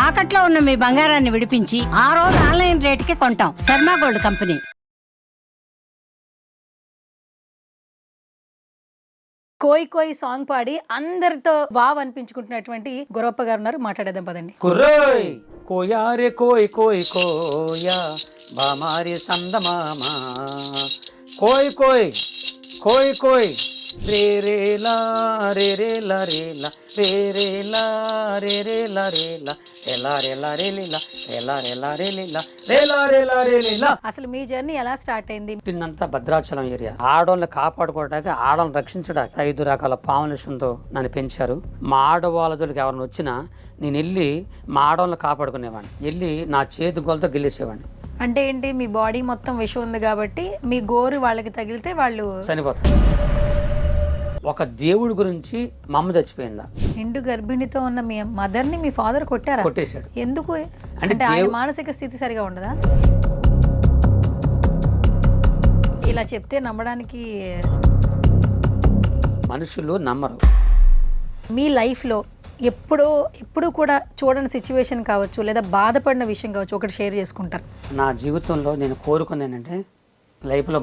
తాకట్లో ఉన్న మీ బంగారాన్ని విడిపించి ఆ రోజు ఆన్లైన్ రేటుకి కొంటాం. Sharma gold company. కోయి కోయి సాంగ్ పాడి అందరితో వావ్ అనిపించుకుంటున్నటువంటి గొరప్ప గారు ఉన్నారు. మాట్లాడేద్దాం పదండి. కుర్రోయ్ కోయారే కోయ్ కోయ్ కోయా బామారి సందమామా కోయ్ కోయ్ కోయ్ కోయ్ రే రే లా రే రే లా రే లా రే రే లా రే రే లా రే లా ఎలా రే లా రే లీలా ఎలా రే లా రే లీలా రే లా రే లా రే లీలా. అసలు మీ జర్నీ ఎలా స్టార్ట్ అయింది? పుట్టిందంతా భద్రాచలం ఏరియా. ఆడవాళ్ళని కాపాడుకోవడానికి, ఆడవాళ్ళని రక్షించడానికి 5 రకాల పాములేషన్తో నన్ను పెంచారు. మా ఆడవాళ్ళ జోలికి ఎవరిని వచ్చినా నేను వెళ్ళి మా ఆడవాళ్ళని కాపాడుకునేవాడిని. వెళ్ళి నా చేతి గోలతో గెలిచేవాడిని. అంటే ఏంటి, మీ బాడీ మొత్తం విషం ఉంది కాబట్టి మీ గోరు వాళ్ళకి తగిలితే వాళ్ళు చనిపోతారు. ఒక దేవుడి గురించి మా అమ్మ చచ్చిపోయిందా? నిండు గర్భిణితో ఉన్న మీ మదర్ ని మీ ఫాదర్ కొట్టారా? కొట్టేశాడు. ఎందుకు? అంటే అంటే ఆయన మానసిక స్థితి సరిగా ఉండదా? ఇలా చెప్తే నమ్మడానికి మనుషులు నమ్మరు. మీ లైఫ్లో ఎప్పుడు కూడా చూడని సిచ్యువేషన్ కావచ్చు, లేదా బాధపడిన విషయం కావచ్చు, ఒకటి షేర్ చేసుకుంటారు. నా జీవితంలో నేను కోరుకుంది ఏంటంటే లైఫ్లో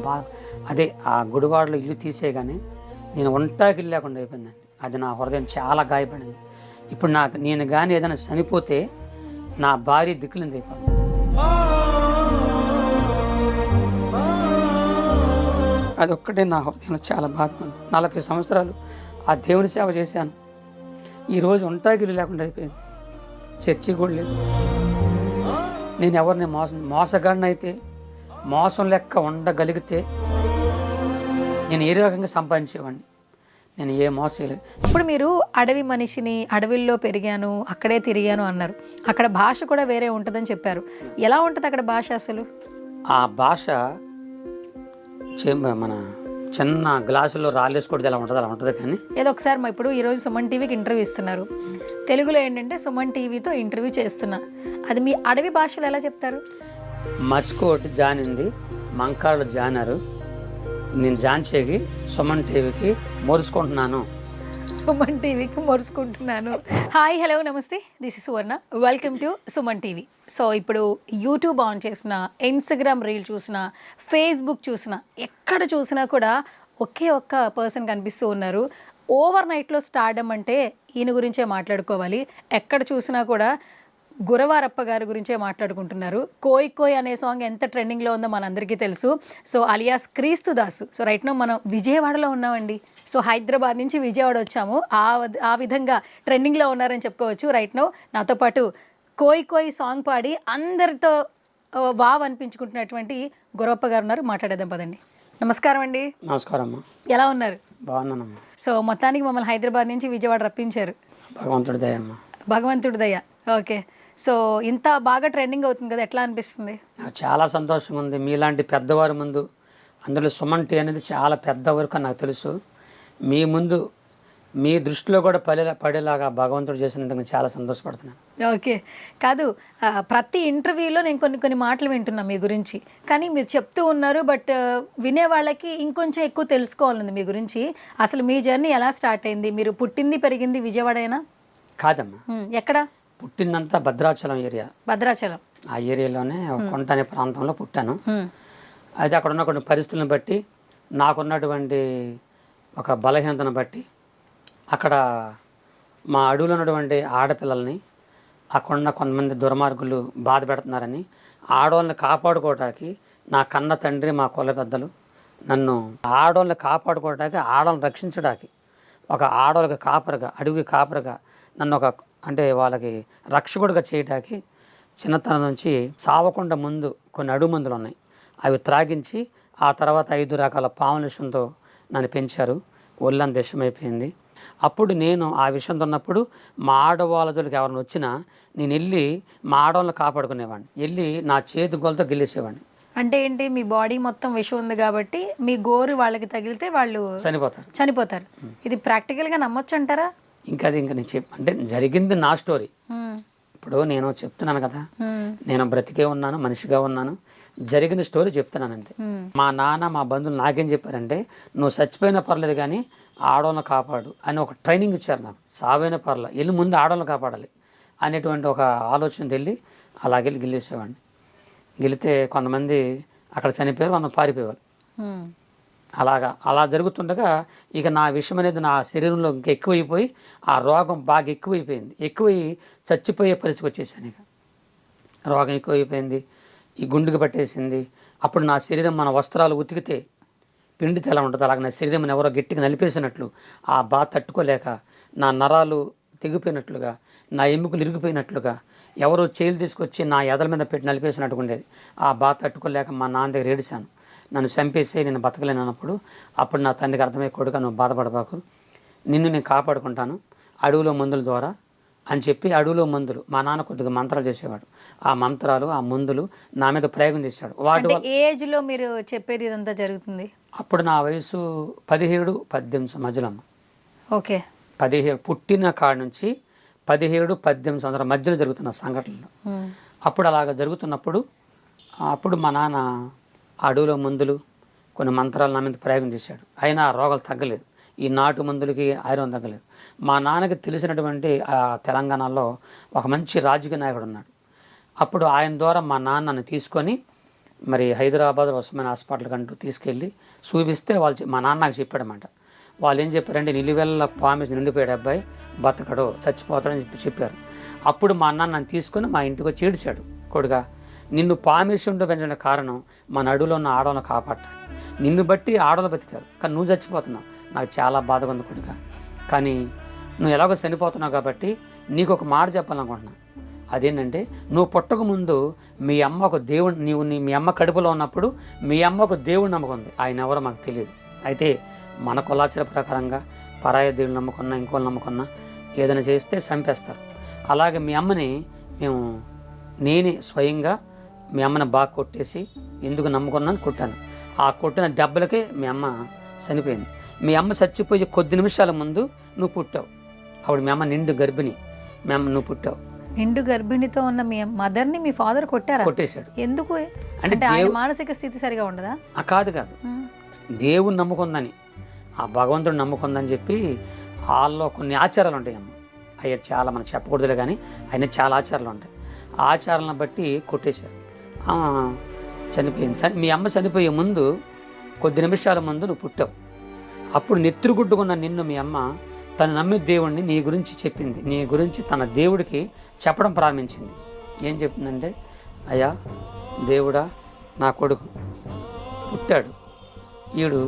అదే ఆ గుడివాడలో ఇల్లు తీసేయగానే నేను ఒంటాకి లేకుండా అయిపోయిందండి. అది నా హృదయం చాలా గాయపడింది. ఇప్పుడు నేను కానీ ఏదైనా చనిపోతే నా భార్య దిక్కులింది అయిపోతుంది. అదొక్కటే నా హృదయంలో చాలా బాధపడింది. 40 సంవత్సరాలు ఆ దేవుని సేవ చేశాను. ఈరోజు ఒంటాగిల్లు లేకుండా అయిపోయింది. చర్చి కూడా లేదు. నేను ఎవరిని మోసగాడినైతే, మోసం లెక్క ఉండగలిగితే నేను ఏ రకంగా సంపాదించేవాడిని. నేను ఏ మోసం లేదు. ఇప్పుడు మీరు అడవి మనిషిని, అడవిల్లో పెరిగాను, అక్కడే తిరిగాను అన్నారు. అక్కడ భాష కూడా వేరే ఉంటుందని చెప్పారు. ఎలా ఉంటుంది అక్కడ భాష అసలు? ఆ భాష మన చిన్న గ్లాసులో రాళ్ళేసుకోవడం ఎలా ఉంటుంది అలా ఉంటుంది. కానీ ఏదో ఒకసారి మా ఇప్పుడు ఈరోజు సుమన్ టీవీకి ఇంటర్వ్యూ ఇస్తున్నారు. తెలుగులో ఏంటంటే సుమన్ టీవీతో ఇంటర్వ్యూ చేస్తున్నా, అది మీ అడవి భాషలో ఎలా చెప్తారు? మస్కోటి జానింది, మంకాళ్ళు జానారు, నేను జాన్ చేగి సుమన్ టీవీకి మోరుచుకుంటున్నాను. సుమన్ టీవీకి మోరుచుకుంటున్నాను. హాయ్, హలో, నమస్తే, this is Suvarna. Welcome to Suman TV. So ఇప్పుడు యూట్యూబ్ ఆన్ చేసిన, ఇన్స్టాగ్రామ్ రీల్ చూసిన, ఫేస్బుక్ చూసిన, ఎక్కడ చూసినా కూడా ఒకే ఒక్క పర్సన్ కనిపిస్తూ ఉన్నారు. ఓవర్ నైట్లో స్టార్డమ్ అంటే ఈయన గురించే మాట్లాడుకోవాలి. ఎక్కడ చూసినా కూడా గురవారప్ప గారి గురించే మాట్లాడుకుంటున్నారు. కోయ్ కోయ్ అనే సాంగ్ ఎంత ట్రెండింగ్లో ఉందో మనందరికీ తెలుసు. సో అలియాస్ క్రీస్తు దాసు. సో రైట్ నో మనం విజయవాడలో ఉన్నామండి. సో హైదరాబాద్ నుంచి విజయవాడ వచ్చాము. ఆ విధంగా ట్రెండింగ్లో ఉన్నారని చెప్పుకోవచ్చు. రైట్ నో నాతో పాటు కోయ్ కోయ్ సాంగ్ పాడి అందరితో వావ్ అనిపించుకుంటున్నటువంటి గొరప్ప గారు ఉన్నారు. మాట్లాడేద్దాం పదండి. నమస్కారం అండి. నమస్కారం అమ్మా. ఎలా ఉన్నారు? బాగున్నానమ్మా. సో మొత్తానికి మమ్మల్ని హైదరాబాద్ నుంచి విజయవాడ రప్పించారు. భగవంతుడి దయ అమ్మా. భగవంతుడి దయ. ఓకే. సో ఇంత బాగా ట్రెండింగ్ అవుతుంది కదా, ఎట్లా అనిపిస్తుంది? నాకు చాలా సంతోషంగా ఉంది. మీలాంటి పెద్దవారి ముందు, అందులో సుమన్ టీ అనేది చాలా పెద్ద వరకు నాకు తెలుసు, మీ ముందు మీ దృష్టిలో కూడా పడేలాగా భగవంతుడు చేసినందుకు నేను చాలా సంతోషపడుతున్నాను. ఓకే. కాదు, ప్రతి ఇంటర్వ్యూలో నేను కొన్ని మాటలు వింటున్నా మీ గురించి, కానీ మీరు చెప్తూ ఉన్నారు, బట్ వినే వాళ్ళకి ఇంకొంచెం ఎక్కువ తెలుసుకోవాలండి మీ గురించి. అసలు మీ జర్నీ ఎలా స్టార్ట్ అయింది? మీరు పుట్టింది పెరిగింది విజయవాడేనా? కాదమ్మా, ఎక్కడ? పుట్టిందంతా భద్రాచలం ఏరియా. భద్రాచలం ఆ ఏరియాలోనే కొంట అనే ప్రాంతంలో పుట్టాను. అయితే అక్కడ ఉన్న కొన్ని పరిస్థితులను బట్టి, నాకున్నటువంటి ఒక బలహీనతను బట్టి, అక్కడ మా అడవులో ఉన్నటువంటి ఆడపిల్లల్ని అక్కడున్న కొంతమంది దుర్మార్గులు బాధ పెడుతున్నారని, ఆడవాళ్ళని కాపాడుకోవడానికి నా కన్న తండ్రి, మా కుల పెద్దలు నన్ను ఆడవాళ్ళని కాపాడుకోవడానికి, ఆడవాళ్ళని రక్షించడానికి, ఒక ఆడవాళ్ళకి కాపరిగా, అడవికి కాపరిగా నన్ను అంటే వాళ్ళకి రక్షకుడిగా చేయడానికి చిన్నతనం నుంచి సావకుండా ముందు కొన్ని అడుగు మందులు ఉన్నాయి, అవి త్రాగించి ఆ తర్వాత 5 రకాల పాములేషన్తో నన్ను పెంచారు. ఒళ్ళంత విషమైపోయింది. అప్పుడు నేను ఆ విషయంతో ఉన్నప్పుడు మా ఆడవాళ్ళ జోలికి ఎవరిని వచ్చినా నేను వెళ్ళి మా ఆడవాళ్ళని కాపాడుకునేవాడిని. వెళ్ళి నా చేతి గోలతో గెలిచేవాడిని. అంటే ఏంటి, మీ బాడీ మొత్తం విషం ఉంది కాబట్టి మీ గోరు వాళ్ళకి తగిలితే వాళ్ళు చనిపోతారు. ఇది ప్రాక్టికల్గా నమ్మొచ్చు అంటారా? ఇంకా నేను అంటే జరిగింది నా స్టోరీ. ఇప్పుడు నేను చెప్తున్నాను కదా, నేను బ్రతికే ఉన్నాను, మనిషిగా ఉన్నాను, జరిగిన స్టోరీ చెప్తున్నాను అంతే. మా నాన్న, మా బంధువులు నాకేం చెప్పారంటే, నువ్వు చచ్చిపోయినా పర్లేదు కానీ ఆడవాళ్ళని కాపాడు అని ఒక ట్రైనింగ్ ఇచ్చారు నాకు. సావైనా పర్లేదు, వెళ్ళి ముందు ఆడవాళ్ళని కాపాడాలి. అనేటువంటి ఒక ఆలోచన వెళ్ళి అలాగే గిల్లేసేవాడిని. గెలితే కొంతమంది అక్కడ చనిపోయారు, కొంత పారిపోయేవారు. అలా జరుగుతుండగా ఇక నా విషయం అనేది నా శరీరంలో ఇంకా ఎక్కువైపోయి ఆ రోగం బాగా ఎక్కువైపోయింది. ఎక్కువై చచ్చిపోయే పరిస్థితికి వచ్చేసాను. ఇక రోగం ఎక్కువైపోయింది, ఈ గుండెకి పట్టేసింది. అప్పుడు నా శరీరం మన వస్త్రాలు ఉతికితే పిండితే ఎలా ఉంటుంది అలాగే నా శరీరం ఎవరో గట్టిగా నలిపేసినట్లు ఆ బాధ తట్టుకోలేక నా నరాలు తెగిపోయినట్లుగా, నా ఎముకలు ఇరిగిపోయినట్లుగా, ఎవరో చేతులు తీసుకొచ్చి నా ఎదల మీద పెట్టి నలిపేసినట్టుగా ఉండేది. ఆ బాధ తట్టుకోలేక మా నాన్న దగ్గర ఏడిశాను. నన్ను చంపేసి నేను బతకలేను అన్నప్పుడు అప్పుడు నా తండ్రికి అర్థమై, కొడుక నువ్వు బాధపడబాకు, నిన్ను నేను కాపాడుకుంటాను అడవిలో మందుల ద్వారా అని చెప్పి అడవిలో మందులు మా నాన్న కొద్దిగా మంత్రాలు చేసేవాడు. ఆ మంత్రాలు ఆ మందులు నా మీద ప్రయోగం చేశాడు. వాటి ఏజ్లో మీరు చెప్పేది ఇదంతా జరుగుతుంది? అప్పుడు నా వయసు 17-18 మధ్యలో. ఓకే. 17 పుట్టిన కాడ నుంచి 17-18 సంవత్సరాల మధ్యలో జరుగుతున్న సంఘటనలు. అప్పుడు అలాగ జరుగుతున్నప్పుడు అప్పుడు మా నాన్న అడవిలో మందులు కొన్ని మంత్రాలు నా మీద ప్రయోగం చేశాడు. అయినా ఆ రోగాలు తగ్గలేదు. ఈ నాటు మందులకి ఐరన్ తగ్గలేదు. మా నాన్నకి తెలిసినటువంటి తెలంగాణలో ఒక మంచి రాజకీయ నాయకుడు ఉన్నాడు. అప్పుడు ఆయన ద్వారా మా నాన్నని తీసుకొని మరి హైదరాబాద్ ఉస్మాన్ హాస్పిటల్కి అంటూ తీసుకెళ్ళి చూపిస్తే వాళ్ళు మా నాన్న నాకు చెప్పాడన్నమాట. వాళ్ళు ఏం చెప్పారంటే నిలువెల్ల పామిస్ నిండిపోయాడు అబ్బాయి, బతకడు, చచ్చిపోతాడని చెప్పారు. అప్పుడు మా నాన్న నన్ను తీసుకొని మా ఇంటికి వచ్చి ఏడిచాడు, కొడుగా నిన్ను పామిషంలో పెంచిన కారణం మన అడవిలో ఉన్న ఆడవాళ్ళని కాపాడటానికి. నిన్ను బట్టి ఆడవాళ్ళు బతికారు, కానీ నువ్వు చచ్చిపోతున్నావు. నాకు చాలా బాధగా ఉంది కొడుక, కానీ నువ్వు ఎలాగో చనిపోతున్నావు కాబట్టి నీకు ఒక మాట చెప్పాలనుకుంటున్నాను. అదేంటంటే నువ్వు పుట్టక ముందు మీ అమ్మ ఒక దేవుడు, మీ అమ్మ కడుపులో ఉన్నప్పుడు మీ అమ్మ ఒక దేవుడు నమ్ముకుంది. ఆయన ఎవరో మాకు తెలియదు. అయితే మన కులాచార ప్రకారంగా పరాయ దేవుడు నమ్ముకున్నా ఇంకోళ్ళు నమ్ముకున్నా ఏదైనా చేస్తే చంపేస్తారు. అలాగే మీ అమ్మని నేనే స్వయంగా మీ అమ్మని బాగా కొట్టేసి ఎందుకు నమ్ముకున్నాను కొట్టాను. ఆ కొట్టిన దెబ్బలకే మీ అమ్మ చనిపోయింది. మీ అమ్మ చచ్చిపోయే కొద్ది నిమిషాల ముందు నువ్వు పుట్టావు. అప్పుడు మీ అమ్మ నిండు గర్భిణి, మీ అమ్మ నువ్వు పుట్టావు. నిండు గర్భిణితో ఉన్న మీ మదర్ని మీ ఫాదర్ కొట్టారా? కొట్టేశాడు. ఎందుకు? అంటే ఆయన మానసిక స్థితి సరిగా ఉండదా? కాదు దేవుని నమ్ముకుందని, ఆ భగవంతుడు నమ్ముకుందని చెప్పి వాళ్ళలో కొన్ని ఆచారాలు ఉంటాయి. అమ్మ అయ్యా చాలా మనం చెప్పకూడదులే, కానీ ఆయన చాలా ఆచారాలు ఉంటాయి. ఆ ఆచారాలను బట్టి కొట్టేశారు. చనిపోయింది. మీ అమ్మ చనిపోయే ముందు కొద్ది నిమిషాల ముందు నువ్వు పుట్టావు. అప్పుడు నెత్తురుగుడ్డుకున్న నిన్ను మీ అమ్మ తను నమ్మే దేవుడిని నీ గురించి చెప్పింది. నీ గురించి తన దేవుడికి చెప్పడం ప్రారంభించింది. ఏం చెప్తుందంటే, అయ్యా దేవుడా నా కొడుకు పుట్టాడు, ఈడు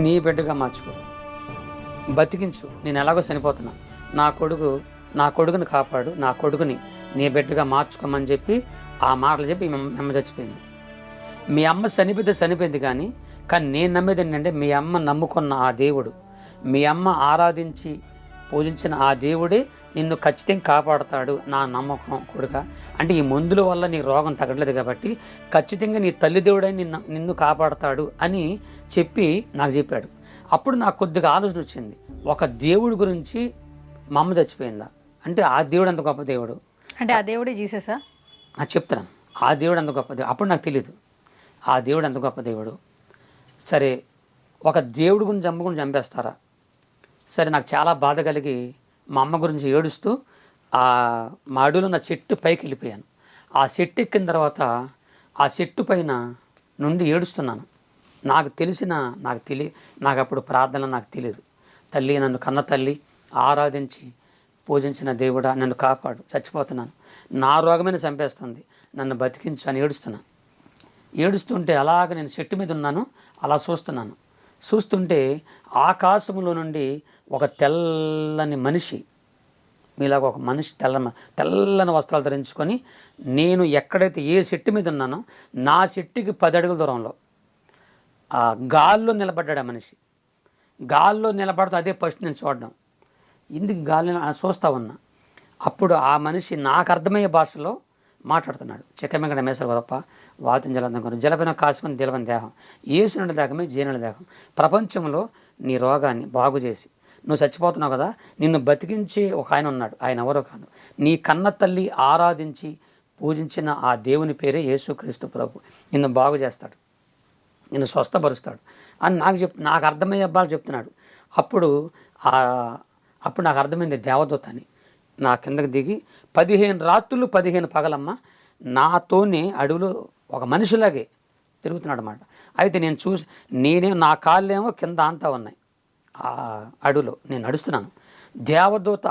నీ బిడ్డగా మార్చుకో, బతికించు, నేను ఎలాగో చనిపోతున్నా, నా కొడుకుని కాపాడు, నా కొడుకుని నీ బిడ్డగా మార్చుకోమని చెప్పి ఆ మాటలు చెప్పి మీ అమ్మ చచ్చిపోయింది. మీ అమ్మ చనిపోయింది కానీ నేను నమ్మేది ఏంటంటే మీ అమ్మ నమ్ముకున్న ఆ దేవుడు, మీ అమ్మ ఆరాధించి పూజించిన ఆ దేవుడే నిన్ను ఖచ్చితంగా కాపాడుతాడు, నా నమ్మకం కొడుక. అంటే ఈ మందుల వల్ల నీ రోగం తగ్గట్లేదు కాబట్టి ఖచ్చితంగా నీ తల్లి దేవుడే నిన్ను కాపాడుతాడు అని చెప్పి నాకు చెప్పాడు. అప్పుడు నాకు కొద్దిగా ఆలోచన వచ్చింది, ఒక దేవుడి గురించి మా అమ్మ చచ్చిపోయిందా అంటే ఆ దేవుడు అంత గొప్ప దేవుడు అంటే ఆ దేవుడే జీససా? నాకు చెప్తున్నాను, ఆ దేవుడు అంత గొప్ప దేవుడు. అప్పుడు నాకు తెలియదు ఆ దేవుడు అంత గొప్ప దేవుడు. సరే ఒక దేవుడి గురించి అమ్మగురించి చంపేస్తారా? సరే నాకు చాలా బాధ కలిగి మా అమ్మ గురించి ఏడుస్తూ మా అడవిలో ఉన్న చెట్టు పైకి వెళ్ళిపోయాను. ఆ చెట్టు ఎక్కిన తర్వాత ఆ చెట్టు పైన నుండి ఏడుస్తున్నాను. నాకు అప్పుడు ప్రార్థన నాకు తెలియదు. తల్లి, నన్ను కన్న తల్లి, ఆరాధించి పూజించిన దేవుడా నన్ను కాపాడు, చచ్చిపోతున్నాను, నా రోగమైన చంపేస్తుంది, నన్ను బతికించు అని ఏడుస్తుంటే అలాగ నేను చెట్టు మీద ఉన్నాను. అలా చూస్తుంటే ఆకాశంలో నుండి ఒక తెల్లని మనిషి, మీలాగా ఒక మనిషి తెల్లని వస్త్రాలు ధరించుకొని నేను ఎక్కడైతే ఏ చెట్టు మీద ఉన్నానో నా చెట్టుకి 10 అడుగుల దూరంలో గాల్లో నిలబడ్డాడు. ఆ మనిషి గాల్లో నిలబడితే అదే ఫస్ట్ నేను చూడడం, ఇందుకు గాలిని చూస్తూ ఉన్నా. అప్పుడు ఆ మనిషి నాకు అర్థమయ్యే భాషలో మాట్లాడుతున్నాడు. చెక్కమెగడ మేసర గొప్ప వాతం జలంతం జలపైన కాసుకొని దిలవని దేహం ఏసునుడి దేహమే జీనుడి దేహం. ప్రపంచంలో నీ రోగాన్ని బాగు చేసి నువ్వు చచ్చిపోతున్నావు కదా, నిన్ను బతికించే ఒక ఆయన ఉన్నాడు. ఆయన ఎవరో కాదు, నీ కన్న తల్లి ఆరాధించి పూజించిన ఆ దేవుని పేరే యేసుక్రీస్తు ప్రభు. నిన్ను బాగు చేస్తాడు, నిన్ను స్వస్థపరుస్తాడు అని నాకు అర్థమయ్యే అబ్బాలు చెప్తున్నాడు. అప్పుడు నాకు అర్థమైంది దేవదూత అని. నా కిందకి దిగి 15 రాత్రులు 15 పగలమ్మ నాతోనే అడవిలో ఒక మనిషిలాగే తిరుగుతున్నాడు అన్నమాట. అయితే నేనే నా కాళ్ళేమో కింద అంతా ఉన్నాయి. ఆ అడవిలో నేను నడుస్తున్నాను. దేవదూత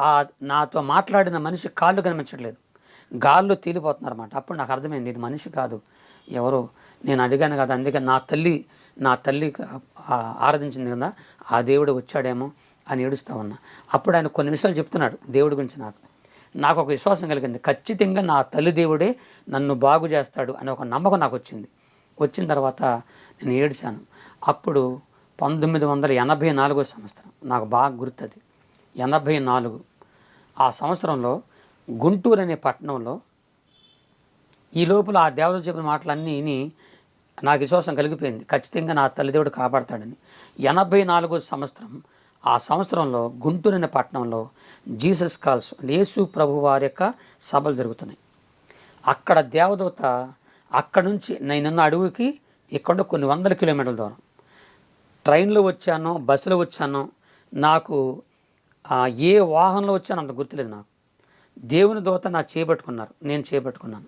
నాతో మాట్లాడిన మనిషి కాళ్ళు కనిపించట్లేదు, గాల్లో తేలిపోతున్నారు అన్నమాట. అప్పుడు నాకు అర్థమైంది ఇది మనిషి కాదు, ఎవరో నేను అడిగాను కదా, అందుకే నా తల్లి ఆరాధించింది కదా ఆ దేవుడు వచ్చాడేమో అని ఏడుస్తూ ఉన్నా. అప్పుడు ఆయన కొన్ని విషయాలు చెప్తున్నాడు దేవుడి గురించి. నాకు ఒక విశ్వాసం కలిగింది, ఖచ్చితంగా నా తల్లి దేవుడే నన్ను బాగు చేస్తాడు అనే ఒక నమ్మకం నాకు వచ్చింది. వచ్చిన తర్వాత నేను ఏడ్చాను. అప్పుడు 1984 సంవత్సరం, నాకు బాగా గుర్తుంది, 84 ఆ సంవత్సరంలో గుంటూరు అనే పట్టణంలో ఈ లోపల ఆ దేవత చెప్పిన మాటలన్నీ విని నాకు విశ్వాసం కలిగిపోయింది, ఖచ్చితంగా నా తల్లిదేవుడు కాపాడతాడని. 84 సంవత్సరం ఆ సంవత్సరంలో గుంటూరు అనే పట్టణంలో జీసస్ కాల్స్ యేసు ప్రభు వారి యొక్క సభలు జరుగుతున్నాయి. అక్కడ దేవదూత అక్కడ నుంచి నేనున్న అడవికి ఇక్కడ కొన్ని 100 కిలోమీటర్ల దూరం ట్రైన్లో వచ్చానో బస్సులో వచ్చానో నాకు ఏ వాహనంలో వచ్చానో అంత గుర్తులేదు. నాకు దేవుని దూత నా చేపట్టుకున్నారు, నేను చేపట్టుకున్నాను.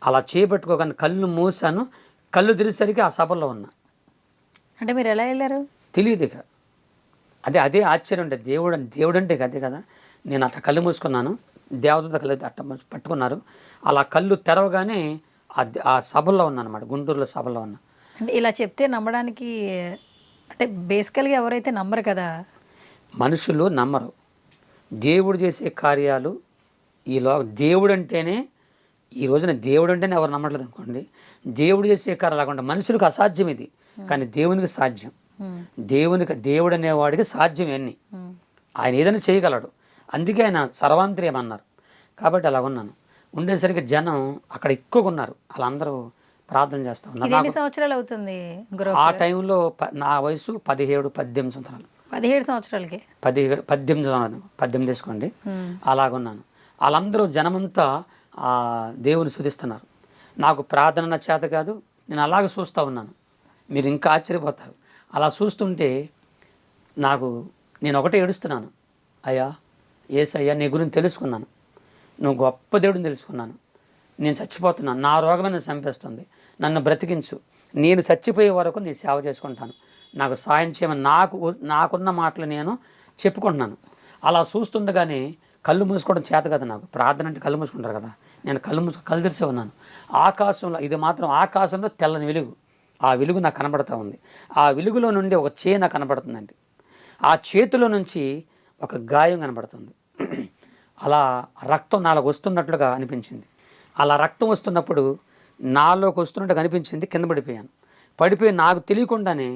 అలా చేపట్టుకోగానే కళ్ళు మూసాను, కళ్ళు తెరిసేసరికి ఆ సభలో ఉన్నా. అంటే మీరు ఎలా వెళ్ళారు తెలియదు. ఇక అదే ఆశ్చర్యం ఉండే, దేవుడు అంటే అదే కదా. నేను అట్లా కళ్ళు మూసుకున్నాను, దేవదూత కళ్ళు అట్ట పట్టుకున్నారు. అలా కళ్ళు తెరవగానే ఆ సభలో ఉన్నాను అన్నమాట, గుంటూరులో సభలో ఉన్నా. అంటే ఇలా చెప్తే నమ్మడానికి, అంటే బేసికల్గా ఎవరైతే నమ్మరు కదా, మనుషులు నమ్మరు. దేవుడు చేసే కార్యాలు దేవుడు అంటేనే, ఈ రోజున దేవుడు అంటేనే ఎవరు నమ్మట్లేదు అనుకోండి. దేవుడు చేసే కార్యాలు లేకుండా మనుషులకు అసాధ్యం ఇది, కానీ దేవునికి సాధ్యం. దేవుడు అనేవాడికి సాధ్యం ఎన్ని, ఆయన ఏదైనా చేయగలడు. అందుకే ఆయన సర్వాంతర్యం అన్నారు. కాబట్టి అలా ఉన్నాను. ఉండేసరికి జనం అక్కడ ఎక్కువగా ఉన్నారు, వాళ్ళందరూ ప్రార్థన చేస్తా ఉన్నారు. ఎన్ని సంవత్సరాలు అవుతుంది ఆ టైంలో నా వయసు 17-18 సంవత్సరాలు. 17 సంవత్సరాలకి 18 తీసుకోండి. అలాగున్నాను. వాళ్ళందరూ జనమంతా దేవుని స్తుతిస్తున్నారు. నాకు ప్రార్థన చేత కాదు, నేను అలాగే చూస్తూ ఉన్నాను. మీరు ఇంకా ఆశ్చర్యపోతారు. అలా చూస్తుంటే నేను ఒకటే ఏడుస్తున్నాను, అయ్యా యేసయ్యా నీ గురించి తెలుసుకున్నాను, నువ్వు గొప్ప దేవుడిని తెలుసుకున్నాను. నేను చచ్చిపోతున్నాను, నా రోగమే నన్ను చంపేస్తుంది, నన్ను బ్రతికించు, నేను చచ్చిపోయే వరకు నీ సేవ చేసుకుంటాను, నాకు సాయం చేయమని నాకున్న మాటలు నేను చెప్పుకుంటున్నాను. అలా చూస్తుండగానే కళ్ళు మూసుకోవడం చేత కదా నాకు, ప్రార్థన అంటే కళ్ళు మూసుకుంటారు కదా, నేను కళ్ళు తెరిచి ఉన్నాను. ఆకాశంలో, ఇది మాత్రం ఆకాశంలో తెల్లని వెలుగు, ఆ వెలుగు నాకు కనబడుతూ ఉంది. ఆ వెలుగులో నుండి ఒక చేయి నాకు కనబడుతుందండి. ఆ చేతిలో నుంచి ఒక గాయం కనబడుతుంది. అలా రక్తం నాలోకి వస్తున్నట్లుగా అనిపించింది. అలా రక్తం వస్తున్నప్పుడు నాలోకి వస్తున్నట్టుగా అనిపించింది. కింద పడిపోయి నాకు తెలియకుండానే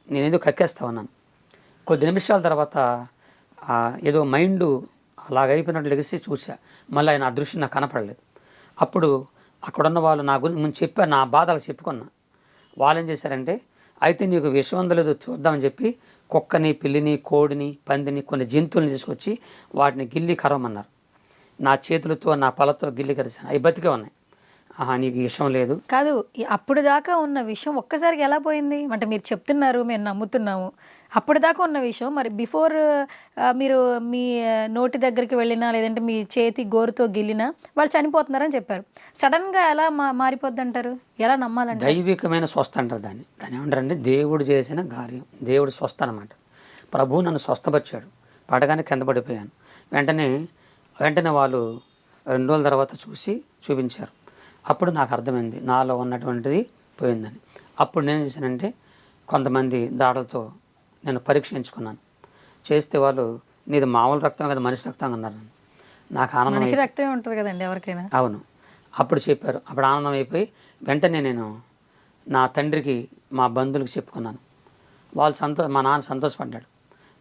నేనేదో కక్కేస్తా ఉన్నాను. కొద్ది నిమిషాల తర్వాత ఏదో మైండ్ అలాగైపోయినట్లు లెగిసి చూసా. మళ్ళీ ఆయన అదృశ్యం నాకు కనపడలేదు. అప్పుడు అక్కడున్న వాళ్ళు నా గురించి చెప్పారు, నా బాధలు చెప్పుకున్నా. వాళ్ళు ఏం చేశారంటే, అయితే నీకు విషం అందలేదు చూద్దామని చెప్పి కుక్కని, పిల్లిని, కోడిని, పందిని, కొన్ని జంతువులను తీసుకొచ్చి వాటిని గిల్లి కరవమన్నారు. నా చేతులతో నా పళ్ళతో గిల్లి కరిచాను. అవి బతికే ఉన్నాయి. నీకు విషం లేదు కాదు. అప్పుడు దాకా ఉన్న విషయం ఒక్కసారికి ఎలా పోయింది? అంటే మీరు చెప్తున్నారు, మేము నమ్ముతున్నాము, అప్పుడు దాకా ఉన్న విషయం మరి బిఫోర్ మీరు మీ నోటి దగ్గరికి వెళ్ళినా లేదంటే మీ చేతి గోరుతో గిల్లినా వాళ్ళు చనిపోతున్నారని చెప్పారు. సడన్గా ఎలా మారిపోద్ది అంటారు? ఎలా నమ్మాలంటే? దైవికమైన స్వస్థ అంటారు దాన్ని ఏమంటారంటే దేవుడు చేసిన కార్యం, దేవుడు స్వస్థ అనమాట. ప్రభువు నన్ను స్వస్థపరిచాడు. పడగానే కింద పడిపోయాను. వెంటనే వాళ్ళు 2 రోజుల తర్వాత చూపించారు. అప్పుడు నాకు అర్థమైంది నాలో ఉన్నటువంటిది పోయిందని. అప్పుడు నేను చేశానంటే కొంతమంది దాడులతో నేను పరీక్షించుకున్నాను. చేస్తే వాళ్ళు నీది మామూలు రక్తం కదా, మనిషి రక్తం అన్నారు. నాకు ఆనందం. మనిషి రక్తమే ఉంటుంది కదండి ఎవరికైనా. అవును. అప్పుడు చెప్పారు. అప్పుడు ఆనందం అయిపోయి వెంటనే నేను నా తండ్రికి, మా బంధువులకు చెప్పుకున్నాను. వాళ్ళు మా నాన్న సంతోషపడ్డాడు.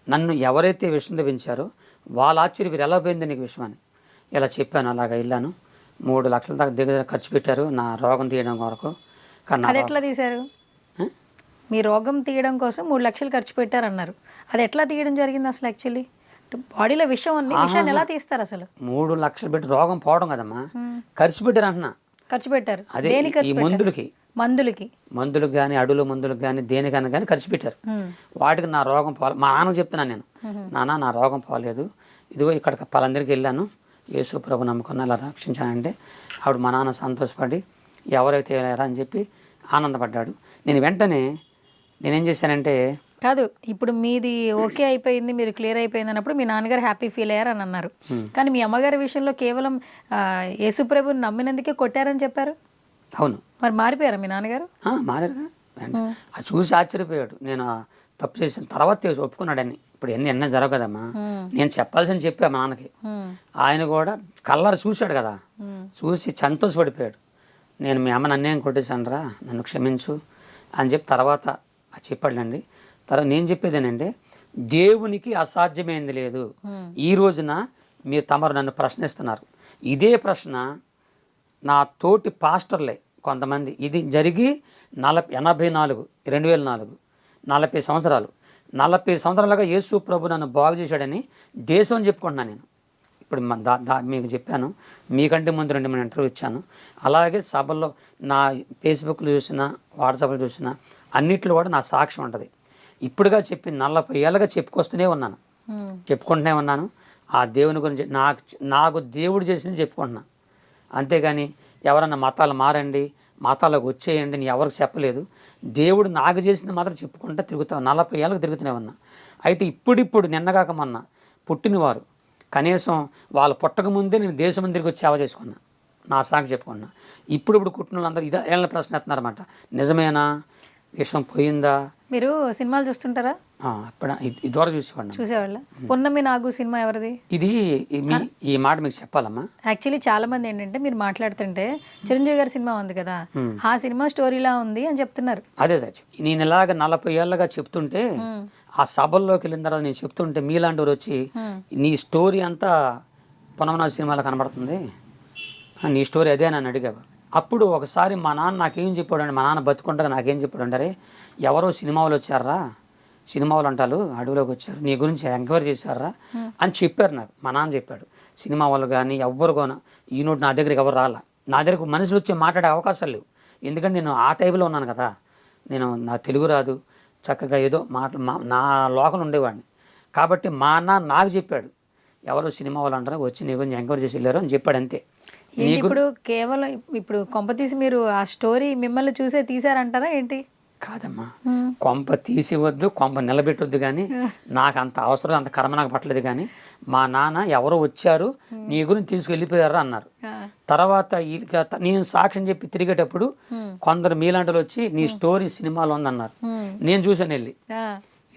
నన్ను ఎవరైతే విషయం తెప్పించారో వాళ్ళ ఆశ్చర్య ఎలా పోయింది నీకు విషయం అని ఇలా చెప్పాను. అలాగా వెళ్ళాను. 3 లక్షల దాకా దగ్గర ఖర్చు పెట్టారు నా రోగం తీయడం కొరకు. అది ఎట్లా తీశారు? మీ రోగం తీయడం కోసం 3 లక్షలు ఖర్చు పెట్టారన్నారు. అది ఎట్లా తీయడం జరిగింది అసలు? యాక్చువల్లీ బాడీలో విషయాన్ని ఎలా తీస్తారు అసలు? 3 లక్షలు పెట్టి రోగం పోవడం కదమ్మా, ఖర్చు పెట్టారు అంటున్నా. ఖర్చు పెట్టారు అదే ఈ మందులకు కానీ, అడుగుల మందులకు కానీ, దేనికైనా కానీ ఖర్చు పెట్టారు. వాటికి నా రోగం పోలేదు. మా నాన్నకు చెప్తున్నాను నేను, నాన్న నా రోగం పోలేదు, ఇదిగో ఇక్కడ పలందరికి వెళ్ళాను, యేసు ప్రభు నమ్ముకున్న ఇలా రక్షించానంటే ఆవిడ మా నాన్న సంతోషపడి ఎవరైతే వెళ్ళారా అని చెప్పి ఆనందపడ్డాడు. నేను వెంటనే నేనేం చేశానంటే, కాదు ఇప్పుడు మీది ఓకే అయిపోయింది, మీరు క్లియర్ అయిపోయింది అన్నప్పుడు మీ నాన్నగారు హ్యాపీ ఫీల్ అయ్యారు అని అన్నారు. కానీ మీ అమ్మగారి విషయంలో కేవలం యేసుప్రభుని నమ్మినందుకే కొట్టారని చెప్పారు. అవును, మరి మారిపోయారా మీ నాన్నగారు? మారారుగా. అది చూసి ఆశ్చర్యపోయాడు. నేను తప్పు చేసిన తర్వాత ఒప్పుకున్నాడని. ఇప్పుడు ఎన్న జరగదమ్మా, నేను చెప్పాల్సింది చెప్పా మా నాన్నకి. ఆయన కూడా కళ్ళారు చూశాడు కదా, చూసి సంతోషపడిపోయాడు. నేను మీ అమ్మ నన్నేం కొట్టేశానరా, నన్ను క్షమించు అని చెప్పి తర్వాత చెప్పాడులండి. తర్వాత నేను చెప్పేదేనంటే, దేవునికి అసాధ్యమైంది లేదు. ఈ రోజున మీరు తమరు నన్ను ప్రశ్నిస్తున్నారు. ఇదే ప్రశ్న నా తోటి పాస్టర్లే కొంతమంది, ఇది జరిగి 2004 40 సంవత్సరాలు 40 సంవత్సరాలుగా యేసు ప్రభు నన్ను బాగు చేశాడని దేశం చెప్పుకుంటున్నాను నేను. ఇప్పుడు మీకు చెప్పాను, మీకంటే ముందు 2 ఇంటర్వ్యూ ఇచ్చాను. అలాగే సభల్లో నా ఫేస్బుక్లో చూసినా, వాట్సాప్లో చూసినా అన్నిట్లో కూడా నా సాక్ష్యం ఉంటుంది. ఇప్పుడుగా చెప్పి 40 ఏళ్ళగా చెప్పుకొస్తూనే ఉన్నాను, చెప్పుకుంటూనే ఉన్నాను. ఆ దేవుని గురించి నాకు దేవుడు చేసింది చెప్పుకుంటున్నా. అంతేగాని ఎవరన్నా మతాలు మారండి, మతాలకు వచ్చేయండి నేను ఎవరికి చెప్పలేదు. దేవుడు నాకు చేసింది మాత్రం చెప్పుకుంటా తిరుగుతాను. 40 ఏళ్ళకి తిరుగుతూనే ఉన్నా. అయితే ఇప్పుడు నిన్నగాక మొన్న పుట్టినవారు కనీసం వాళ్ళు పుట్టక ముందే నేను దేశం తిరిగి వచ్చి సేవ చేసుకున్నా, నా సాగు చెప్పుకున్నా. ఇప్పుడు కుట్టిన వాళ్ళందరూ ఏళ్ళ ప్రశ్న ఎత్తున్నారు అన్నమాట. నిజమేనా, విషయం పోయిందా? మీరు సినిమాలు చూస్తుంటారా? ఇప్పుడు ఇదివరకు చూసేవాళ్ళ. పున్నమి నాగు సినిమా ఎవరిది? ఇది ఈ మాట మీకు చెప్పాలమ్మా. యాక్చువల్లీ చాలా మంది ఏంటంటే మీరు మాట్లాడుతుంటే చిరంజీవి గారి సినిమా ఉంది కదా, ఆ సినిమా స్టోరీలా ఉంది అని చెప్తున్నారు. అదే నేను ఇలాగ 40 ఏళ్ళగా చెప్తుంటే, ఆ సభల్లోకి వెళ్ళిన తర్వాత నేను చెప్తుంటే మీలాంటి వారు వచ్చి నీ స్టోరీ అంతా పునమనాథ సినిమాలో కనబడుతుంది, నీ స్టోరీ అదే అని అడిగారు. అప్పుడు ఒకసారి మా నాన్న నాకేం చెప్పాడండి, మా నాన్న బతుకుండగా నాకేం చెప్పాడు, అరే ఎవరో సినిమా వాళ్ళు వచ్చారా, సినిమా వాళ్ళు అంటారు అడవిలోకి వచ్చారు, నీ గురించి ఎంక్వైరీ చేశారా అని చెప్పారు నాకు. మా నాన్న చెప్పాడు, సినిమా వాళ్ళు కానీ ఎవ్వరు కానీ ఈనోటి నా దగ్గరికి ఎవరు రాలా, నా దగ్గరకు మనుషులు వచ్చి మాట్లాడే అవకాశాలు లేవు. ఎందుకంటే నేను ఆ టైపులో ఉన్నాను కదా, నేను నా తెలుగు రాదు, చక్కగా ఏదో నా లోకల్ ఉండేవాడిని. కాబట్టి మా అన్న నాకు చెప్పాడు, ఎవరో సినిమా వాళ్ళు అంటారా వచ్చి నీ గురించి ఎంక్వైరీ చేసి వెళ్ళారు అని చెప్పాడు. అంతే. ఇప్పుడు కేవలం ఇప్పుడు కొంపతీసి మీరు ఆ స్టోరీ మిమ్మల్ని చూసే తీసారంటారా ఏంటి? కాదమ్మా, కొంప తీసివద్దు, కొంప నిలబెట్టొద్దు. కానీ నాకు అంత అవసరం, అంత కర్మ నాకు పట్టలేదు. కానీ మా నాన్న ఎవరో వచ్చారు నీ గురించి తీసుకెళ్ళిపోయారు అన్నారు. తర్వాత నేను సాక్ష్యం చెప్పి తిరిగేటప్పుడు కొందరు మీలాంటి వచ్చి నీ స్టోరీ సినిమాలో ఉందన్నారు. నేను చూసాను వెళ్ళి,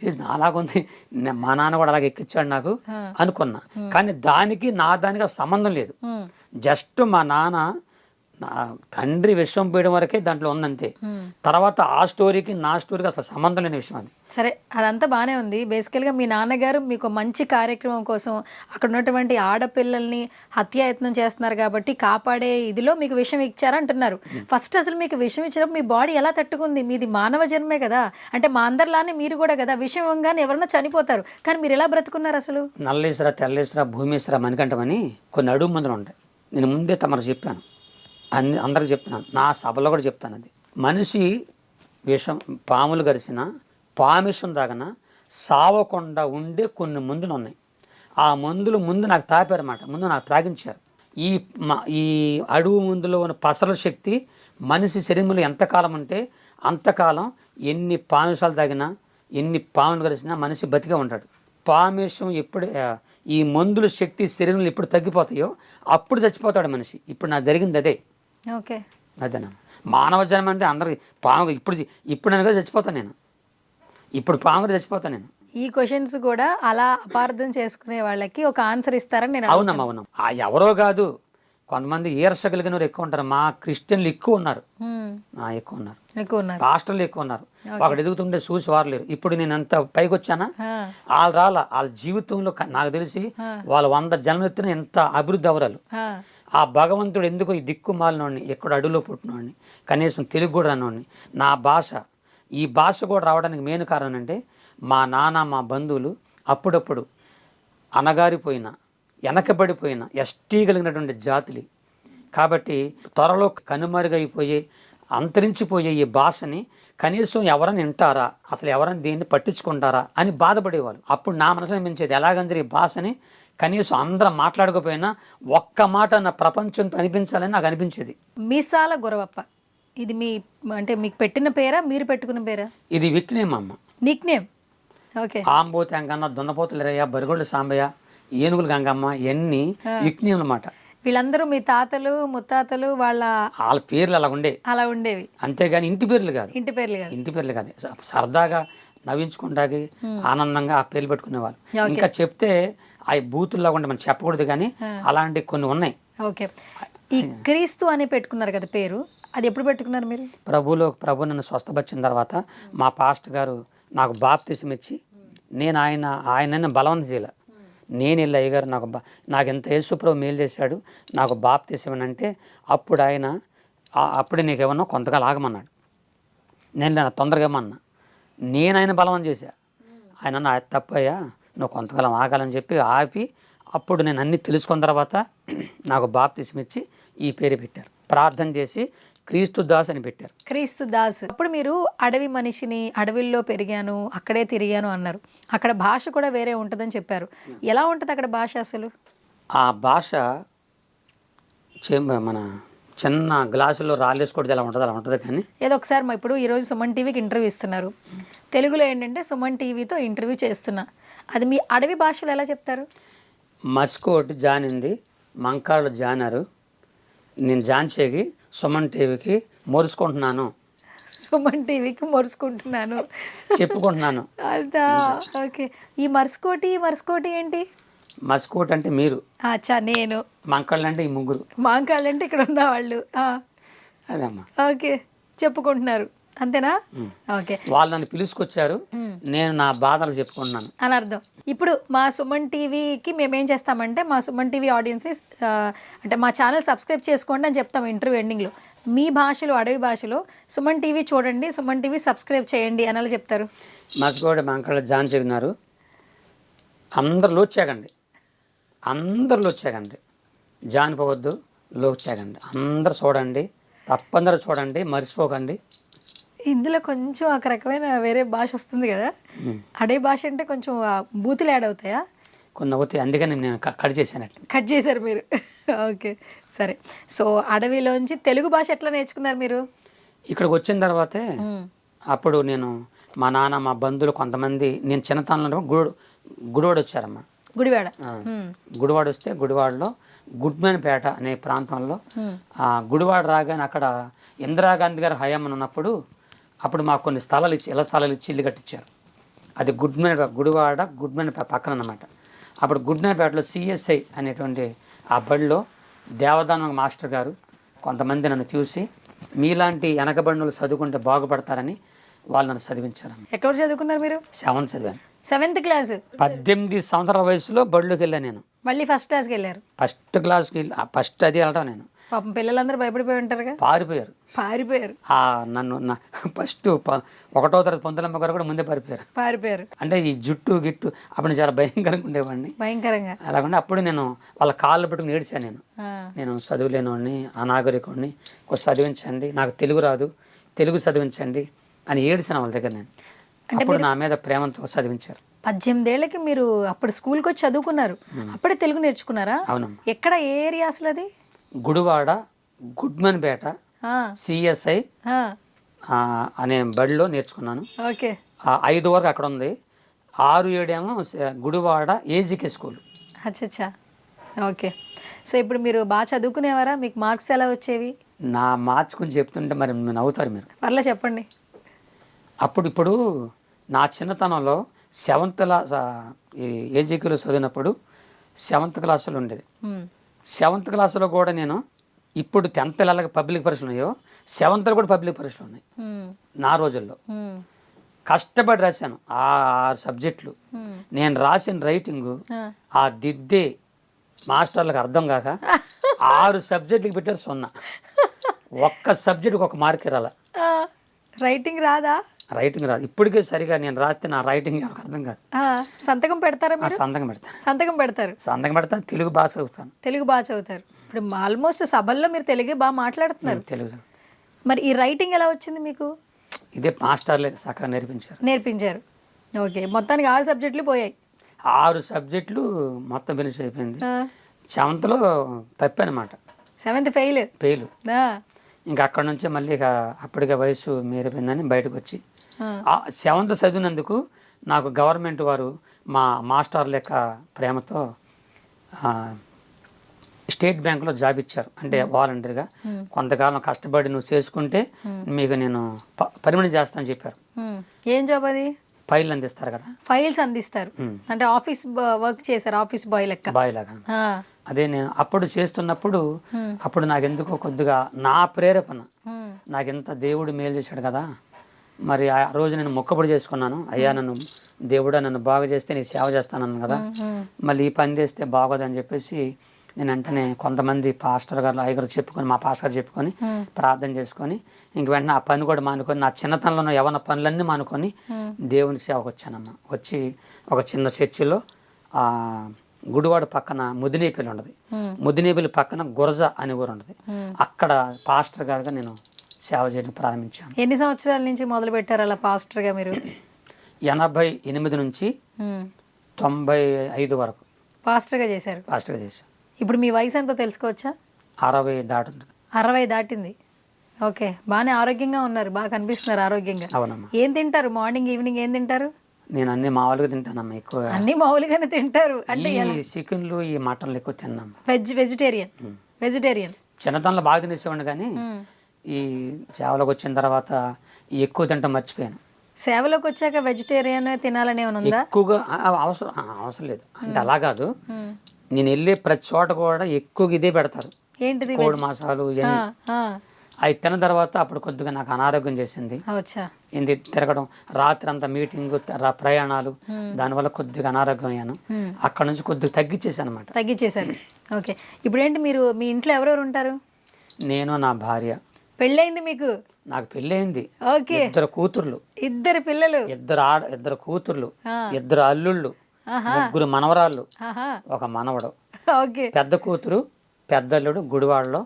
ఇది అలాగుంది, మా నాన్న కూడా అలాగే ఎక్కించాడు నాకు అనుకున్నా. కానీ దానికి సంబంధం లేదు. జస్ట్ మా నాన్న నా తండ్రి విషయం పోయడం వరకే దాంట్లో ఉందంతే. తర్వాత ఆ స్టోరీకి నా స్టోరీకి అసలు సంబంధం లేని విషయం అది. సరే, అదంతా బాగానే ఉంది. బేసికల్గా మీ నాన్నగారు మీకు మంచి కార్యక్రమం కోసం అక్కడ ఉన్నటువంటి ఆడపిల్లల్ని హత్యాయత్నం చేస్తున్నారు కాబట్టి కాపాడే ఇదిలో మీకు విషయం ఇచ్చారంటున్నారు. ఫస్ట్ అసలు మీకు విషయం ఇచ్చినప్పుడు మీ బాడీ ఎలా తట్టుకుంది? మీది మానవ జన్మే కదా, అంటే మా అందరిలానే మీరు కూడా కదా, విషయం ఇవ్వగానే ఎవరన్నా చనిపోతారు, కానీ మీరు ఎలా బ్రతుకున్నారు అసలు? నల్లేశ్వర, తెల్లేశ్వర, భూమేశ్వర, మణికంఠమని కొన్ని అడుగు మందులు ఉంటాయి. నేను ముందే తమరు చెప్పాను, అందరికి చెప్తున్నాను, నా సభలో కూడా చెప్తాను. అది మనిషి విషం పాములు గరిసిన పామిషం దాగన సావకుండా ఉండే కొన్ని మందులు ఉన్నాయి. ఆ మందులు ముందు నాకు తాపారన్నమాట, ముందు నాకు త్రాగించారు. ఈ అడుగు ముందులో ఉన్న పసల శక్తి మనిషి శరీరంలో ఎంతకాలం ఉంటే అంతకాలం ఎన్ని పామిషాలు తాగినా, ఎన్ని పాములు గరిసినా మనిషి బతికే ఉంటాడు. పామిషం ఎప్పుడు, ఈ మందుల శక్తి శరీరంలో ఎప్పుడు తగ్గిపోతాయో అప్పుడు చచ్చిపోతాడు మనిషి. ఇప్పుడు నాకు జరిగింది అదే. ఓకే, అదేనా మానవ జన్మ అంటే అందరికి పాము. ఇప్పుడు నేను చచ్చిపోతాను, నేను ఇప్పుడు పాముగా చచ్చిపోతాను నేను. ఈ క్వశ్చన్స్ కూడా అలా అపార్థం చేసుకునే వాళ్ళకి ఒక ఆన్సర్ ఇస్తారని నేను. అవునమ్మా, ఎవరో కాదు, కొంతమంది ఈర్ష కలిగిన వారు ఎక్కువ ఉంటారు. మా క్రిస్టియన్లు ఎక్కువ ఉన్నారు, ఎక్కువ ఉన్నారు, పాస్టర్లు ఎక్కువ ఉన్నారు. ఒకటి ఎదుగుతుంటే చూసి వారు లేరు. ఇప్పుడు నేను ఎంత పైకి వచ్చానా, వాళ్ళ జీవితంలో నాకు తెలిసి వాళ్ళు 100 జన్మలెత్తిన ఎంత అభివృద్ధి అవరాలు. ఆ భగవంతుడు ఎందుకు ఈ దిక్కుమాలినోడిని, ఎక్కడ అడుగులో పుట్టినోడిని, కనీసం తెలుగు కూడా రానోడిని, నా భాష, ఈ భాష కూడా రావడానికి మెయిన్ కారణం అంటే మా నాన్న, మా బంధువులు అప్పుడప్పుడు అనగారిపోయిన, వెనకబడిపోయిన ఎస్టీ కలిగినటువంటి జాతులు. కాబట్టి త్వరలో కనుమరుగైపోయే, అంతరించిపోయే ఈ భాషని కనీసం ఎవరైనా వింటారా, అసలు ఎవరైనా దీన్ని పట్టించుకుంటారా అని బాధపడేవాళ్ళు. అప్పుడు నా మనసులో మించేది ఎలాగంటే ఈ భాషని కనీసం అందరం మాట్లాడకపోయినా ఒక్క మాట నా ప్రపంచంతో అనిపించాలని నాకు అనిపించేది. మీసాల గురవప్ప ఇది మీ అంటే మీకు పెట్టిన పేరా మీరు పెట్టుకున్న పేరా? ఇది విక్నేమ్ అమ్మ. Nick name. ఓకే. ఆంబోతి అంగన్న, దున్నపోతులు రయ్య, బరిగొడ్ల సాంబయ్య, ఏనుగులు గంగమ్మ ఇవన్నీ విక్నేమ్ అన్నమాట. వీళ్ళందరూ మీ తాతలు ముత్తాతలు వాళ్ళ పేర్లు అలా ఉండేవి, అంతేగాని ఇంటి పేర్లు కాదు. ఇంటి పేర్లు కాదు. సరదాగా నవ్వించుకుంటాకి ఆనందంగా ఆ పేర్లు పెట్టుకునేవాళ్ళు. ఇంకా చెప్తే ఆ బూతుల్లో ఉంటే మనం చెప్పకూడదు, కానీ అలాంటి కొన్ని ఉన్నాయి. ఓకే. ఈ క్రీస్తు అని పెట్టుకున్నారు కదా పేరు, అది ఎప్పుడు పెట్టుకున్నారు మీరు? ప్రభు నన్ను స్వస్థపరిచిన తర్వాత మా పాస్టర్ గారు నాకు బాప్తిసం ఇచ్చి, నేను ఆయన బలవంత చేయాల. నేను వెళ్ళి అయ్యగారు నాకు ఎంత యేసుప్రభు మేలు చేశాడు, నాకు బాప్తిసం అంటే అప్పుడు ఆయన అప్పుడే నీకేమన్నా కొంతకాలం ఆగమన్నాడు. నేను తొందరగా ఏమన్నా నేను ఆయన బలవం చేశా. ఆయన నా తప్పయ్యా, నువ్వు కొంతకాలం ఆగాలని చెప్పి ఆపి అప్పుడు నేను అన్నీ తెలుసుకున్న తర్వాత నాకు బాప్తిసం ఇచ్చి ఈ పేరు పెట్టారు. ప్రార్థన చేసి క్రీస్తు దాస్ అని పెట్టారు. క్రీస్తు దాస్. అప్పుడు మీరు అడవి మనిషిని, అడవిల్లో పెరిగాను, అక్కడే తిరిగాను అన్నారు. అక్కడ భాష కూడా వేరే ఉంటుందని చెప్పారు. ఎలా ఉంటుంది అక్కడ భాష అసలు? ఆ భాష మన చిన్న గ్లాసులో రాళ్ళేసుకోవడం ఎలా ఉంటుంది అలా ఉంటుంది. కానీ ఏదో ఒకసారి మా ఇప్పుడు ఈరోజు సుమన్ టీవీకి ఇంటర్వ్యూ ఇస్తున్నారు, తెలుగులో ఏంటంటే సుమన్ టీవీతో ఇంటర్వ్యూ చేస్తున్నా, అది మీ అడవి భాషలో ఎలా చెప్తారు? మస్కోట్ జానింది, మంకాళ్ళు జానారు, నేను జాన్చేకి సుమన్ టీవీకి మొరుచుకుంటున్నాను, సుమన్ టీవీకి మొరుచుకుంటున్నాను చెప్పుకుంటున్నాను. అదా ఓకే. ఈ మర్స్కోటి ఏంటి? మస్కోట్ అంటే మీరు, అచ్చా నేను, మంకాళ్ళు అంటే ఈ ముగ్గురు, మాంకాళ్ళు అంటే ఇక్కడ ఉన్న వాళ్ళు. అదమ్మా. ఓకే, చెప్పుకుంటున్నారు అంతేనా? ఓకే. వాళ్ళు నన్ను పిలుచుకొచ్చారు, నేను నా బాధలు చెప్పుకుంటున్నాను అని అర్థం. ఇప్పుడు మా సుమన్ టీవీకి మేము ఏం చేస్తామంటే, మా సుమన్ టీవీ ఆడియన్స్ అంటే మా ఛానల్ సబ్స్క్రైబ్ చేసుకోండి అని చెప్తాం ఇంటర్వ్యూ ఎండింగ్లో. మీ భాషలో, అడవి భాషలో సుమన్ టీవీ చూడండి, సుమన్ టీవీ సబ్స్క్రైబ్ చేయండి అని అలా చెప్తారు. మస్కోట్ మంకాళ్ళ జాన్ చెగినారు, అందరు లోచాగండి, అందరు లోచాగండి, జానిపోవద్దు, లోచాగండి, అందరు చూడండి, తప్పందరూ చూడండి, మర్చిపోకండి. ఇందులో కొంచెం ఒక రకమైన వేరే భాష వస్తుంది కదా, అడవి భాష అంటే కొంచెం బూతులు యాడ్ అవుతాయా? కొన్ని అవుతాయి, అందుకని నేను కట్ చేశానట్లు. కట్ చేశారు మీరు. ఓకే సరే. సో అడవిలోంచి తెలుగు భాష ఎట్లా నేర్చుకున్నారు మీరు? ఇక్కడికి వచ్చిన తర్వాతే అప్పుడు నేను మా నాన్న మా బంధువులు కొంతమంది, నేను చిన్నతనంలో గుడివాడ వచ్చారమ్మా. గుడివాడ వస్తే గుడివాడలో గుడ్మెన్పేట అనే ప్రాంతంలో గుడివాడ రాగానే అక్కడ ఇందిరాగాంధీ గారు హయాం ఉన్నప్పుడు అప్పుడు మాకు కొన్ని స్థలాలు ఇచ్చి ఇల్లు కట్టించారు. అది గుడివాడ పక్కన అన్నమాట. అప్పుడు గుడ్మెన్పేటలో సిఎస్ఐ అనేటువంటి ఆ బడిలో దేవదానం మాస్టర్ గారు కొంతమంది నన్ను చూసి, మీలాంటి వెనకబడినలు చదువుకుంటే బాగుపడతారని వాళ్ళు నన్ను చదివించారు. ఎక్కడ చదువుకున్నారు మీరు? 7th చదివాను. 7th class. 18 సంవత్సరాల వయసులో బడిలోకి వెళ్ళాను నేను. మళ్ళీ ఫస్ట్ క్లాస్కి వెళ్ళారు? ఫస్ట్ క్లాస్కి ఫస్ట్ అది వెళ్ళటం నేను. పాపం పిల్లలందరూ భయపడిపోయి ఉంటారుగా. పారిపోయారు. నన్ను ఫస్ట్ 1వ తరగతి పొందలమ్మ గారు కూడా ముందే పారిపోయారు. అంటే ఈ జుట్టు గిట్టు అప్పుడు చాలా భయంకరంగా ఉండేవాడిని. భయంకరంగా అలాగంటే అప్పుడు నేను వాళ్ళ కాళ్ళు పెట్టుకుని ఏడ్చాను. నేను చదువులేనివాడిని, అనాగరికుడిని, కొంచెం చదివించండి, నాకు తెలుగు రాదు, తెలుగు చదివించండి అని ఏడ్చాను వాళ్ళ దగ్గర. నేను అప్పుడు నా మీద ప్రేమతో చదివించారు. 18 ఏళ్ళకి మీరు అప్పుడు స్కూల్కి వచ్చి చదువుకున్నారు, అప్పుడే తెలుగు నేర్చుకున్నారా? అవునమ్మా. ఎక్కడ, ఏ ఏరియా అసలు అది? గుడివాడ గుడ్మెన్పేట సిఎస్ఐ అనే బడిలో నేర్చుకున్నాను. ఓకే. 5 వరకు అక్కడ ఉంది, 6, 7 ఏమో గుడివాడ ఏజీకే స్కూల్. అచ్చా ఓకే. సో ఇప్పుడు మీరు బాగా చదువుకునేవారా? మీకు మార్క్స్ ఎలా వచ్చేవి? నా మార్క్స్ గురించి చెప్తుంటే మరి నవ్వుతారు మీరు. పర్లే చెప్పండి. ఇప్పుడు నా చిన్నతనంలో 7th క్లాస్ ఏజీకేలో చదివినప్పుడు 7th క్లాసులో ఉండేది. 7th క్లాసులో కూడా నేను ఇప్పుడు 10th పిల్లలకి పబ్లిక్ పరీక్షలు ఉన్నాయో 7th కూడా పబ్లిక్ పరీక్షలు ఉన్నాయి. నా రోజుల్లో కష్టపడి రాశాను ఆ 6 సబ్జెక్టులు. నేను రాసిన రైటింగ్ ఆ దిద్దే మాస్టర్లకు అర్థం కాక 6 సబ్జెక్టులకు పెట్టారు 0. ఒక్క సబ్జెక్టుకి 1 మార్క్ రాల. రైటింగ్ రాదా? రైటింగ్ రాదు ఇప్పటికే సరిగా. నేను రాస్తే నా రైటింగ్ ఎవరికి అర్థం కాదు. సంతకం పెడతారా? సంతకం పెడతారు. తెలుగు బాగా చదువుతాను. తెలుగు బాగా చదువుతారు. ఇప్పుడు ఆల్మోస్ట్ సభల్లో మీరు తెలుగే బాగా మాట్లాడుతున్నారు. తెలుగు. మరి ఈ రైటింగ్ ఎలా వచ్చింది మీకు? ఇదే మాస్టర్లే సగం నేర్పించారు. ఓకే. మొత్తానికి 6 సబ్జెక్టులు పోయాయి. 6 సబ్జెక్టులు మొత్తం ఫినిష్ అయిపోయింది. 7th తప్పనమాట, 7th fail. ఇంకా అక్కడ నుంచి మళ్ళీ ఇక అప్పటికే వయసు మీరిపోయిందని బయటకు వచ్చి 7th చదివినందుకు నాకు గవర్నమెంట్ వారు మా మాస్టర్ లెక్క ప్రేమతో స్టేట్ బ్యాంకులో జాబ్ ఇచ్చారు. అంటే వాలంటీర్గా కొంతకాలం కష్టపడి నువ్వు చేసుకుంటే మీకు నేను పర్మనెంట్ చేస్తానని చెప్పారు. ఏం జాబ్ అది? ఫైల్ అందిస్తారు కదా. ఫైల్స్ అందిస్తారు అంటే ఆఫీస్ వర్క్ చేశారు, ఆఫీస్ బాయ్ లెక్క. బాయ్ లాగా. అదే నేను అప్పుడు చేస్తున్నప్పుడు అప్పుడు నాకెందుకో కొద్దిగా నా ప్రేరేపణ, నాకెంత దేవుడు మేలు చేశాడు కదా. మరి ఆ రోజు నేను మొక్కబడి చేసుకున్నాను, అయ్యా నన్ను దేవుడా నన్ను బాగా చేస్తే నీ సేవ చేస్తానన్నాను కదా, మళ్ళీ ఈ పని చేస్తే బాగోదని చెప్పేసి నేను వెంటనే కొంతమంది పాస్టర్ గారు అయ్యగారు చెప్పుకొని, మా పాస్టర్ గారు చెప్పుకొని ప్రార్థన చేసుకొని ఇంక వెంటనే ఆ పని కూడా మానుకొని, నా చిన్నతనంలో యవ్వన పనులన్నీ మానుకొని దేవుని సేవకు వచ్చానమ్మా. వచ్చి ఒక చిన్న చర్చిలో గుడివాడ పక్కన ముదినేపల్లి ఉండదు, ముదినేపల్లి పక్కన గురజ అని ఊరు ఉండదు, అక్కడ పాస్టర్ గారుగా నేను సేవ చేయడం ప్రారంభించాను. ఎన్ని సంవత్సరాల నుంచి మొదలు పెట్టారు అలా పాస్టర్గా మీరు? 88 నుంచి 95 వరకు పాస్టర్గా చేశారు. పాస్టర్గా చేశాను. ఇప్పుడు మీ వయసు ఎంతో తెలుసుకోవచ్చా? 60 దాటుతుంది. 60 దాటింది. ఓకే, బాగానే ఆరోగ్యంగా ఉన్నారు, బాగా కనిపిస్తున్నారు ఆరోగ్యంగా. అవునమ్మా. ఏం తింటారు మార్నింగ్ ఈవినింగ్ ఏం తింటారు? నేను అన్ని మామూలుగా తింటానమ్మా, ఎక్కువ అన్ని మామూలుగానే తింటారు అంటే ఈ చికెన్లు ఈ మటన్లు ఎక్కువ తిన్నాము. వెజిటేరియన్ చిన్నతనంలో బాగా తినేసేవాడిని, కానీ ఈ సేవలోకి వచ్చిన తర్వాత ఎక్కువ తింటాం మర్చిపోయాను. సేవలోకి వచ్చాక వెజిటేరియన్ తినాలనే ఉందా? ఎక్కువగా అవసరం లేదు అంటే అలా కాదు, నేను వెళ్ళే ప్రతి చోట కూడా ఎక్కువగా ఇదే పెడతారు. ఏంటిది? కోడి మాసాలు అవి తిన్న తర్వాత అప్పుడు కొద్దిగా నాకు అనారోగ్యం చేసింది. ఏంది తిరగడం, రాత్రి అంతా మీటింగ్, ప్రయాణాలు, దానివల్ల కొద్దిగా అనారోగ్యం అయ్యాను. అక్కడ నుంచి కొద్దిగా తగ్గించేసాను అనమాట. తగ్గించేశారు. ఓకే, ఇప్పుడు ఏంటి మీరు మీ ఇంట్లో ఎవరెవరు ఉంటారు? నేను, నా భార్య. పెళ్ళయింది మీకు? నాకు పెళ్ళయింది. ఓకే. 2 కూతుర్లు. 2 పిల్లలు? 2 కూతుర్లు, 2 అల్లుళ్ళు, 3 మనవరాళ్ళు, 1 మనవడు. ఓకే. పెద్ద కూతురు పెద్ద అల్లుడు గుడివాడలో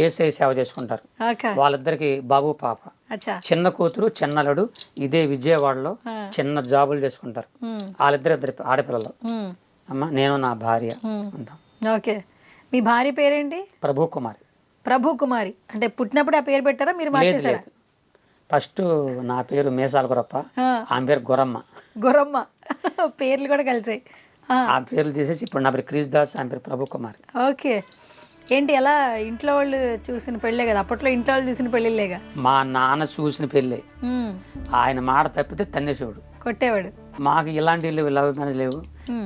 ఏసఐ సేవ చేసుకుంటారు, వాళ్ళిద్దరికి బాబు పాప. చిన్న కూతురు చిన్నలుడు ఇదే విజయవాడలో చిన్న జాబులు చేసుకుంటారు, వాళ్ళిద్దరు ఆడపిల్లలు. అమ్మ, నేను, నా భార్య ఉంటాం. ఓకే. మీ భార్య పేరేంటి? ప్రభు కుమారి. ప్రభు కుమారి అంటే పుట్టినప్పుడు ఆ పేరు పెట్టారా, మీరు మార్చేసారా? ఫస్ట్ నా పేరు మేసాల గురప్ప, ఆమె పేరు గురమ్మ. గురమ్మ పేర్లు కూడా కలిసాయి. ఆ పేర్లు తీసేసి ఇప్పుడు నా పేరు క్రిస్ దాస్, ఆమె పేరు ప్రభు కుమారి. ఓకే. ఏంటి ఎలా ఇంట్లో వాళ్ళు చూసిన పెళ్ళే కదా, అప్పట్లో ఇంట్లో వాళ్ళు చూసిన పెళ్ళిళ్ళేగా. మా నాన్న చూసిన పెళ్ళే, ఆయన మాట తప్పితే తన్నేసేవాడు, కొట్టేవాడు. మాకు ఇలాంటి లవ్ మ్యారేజ్ లేవు,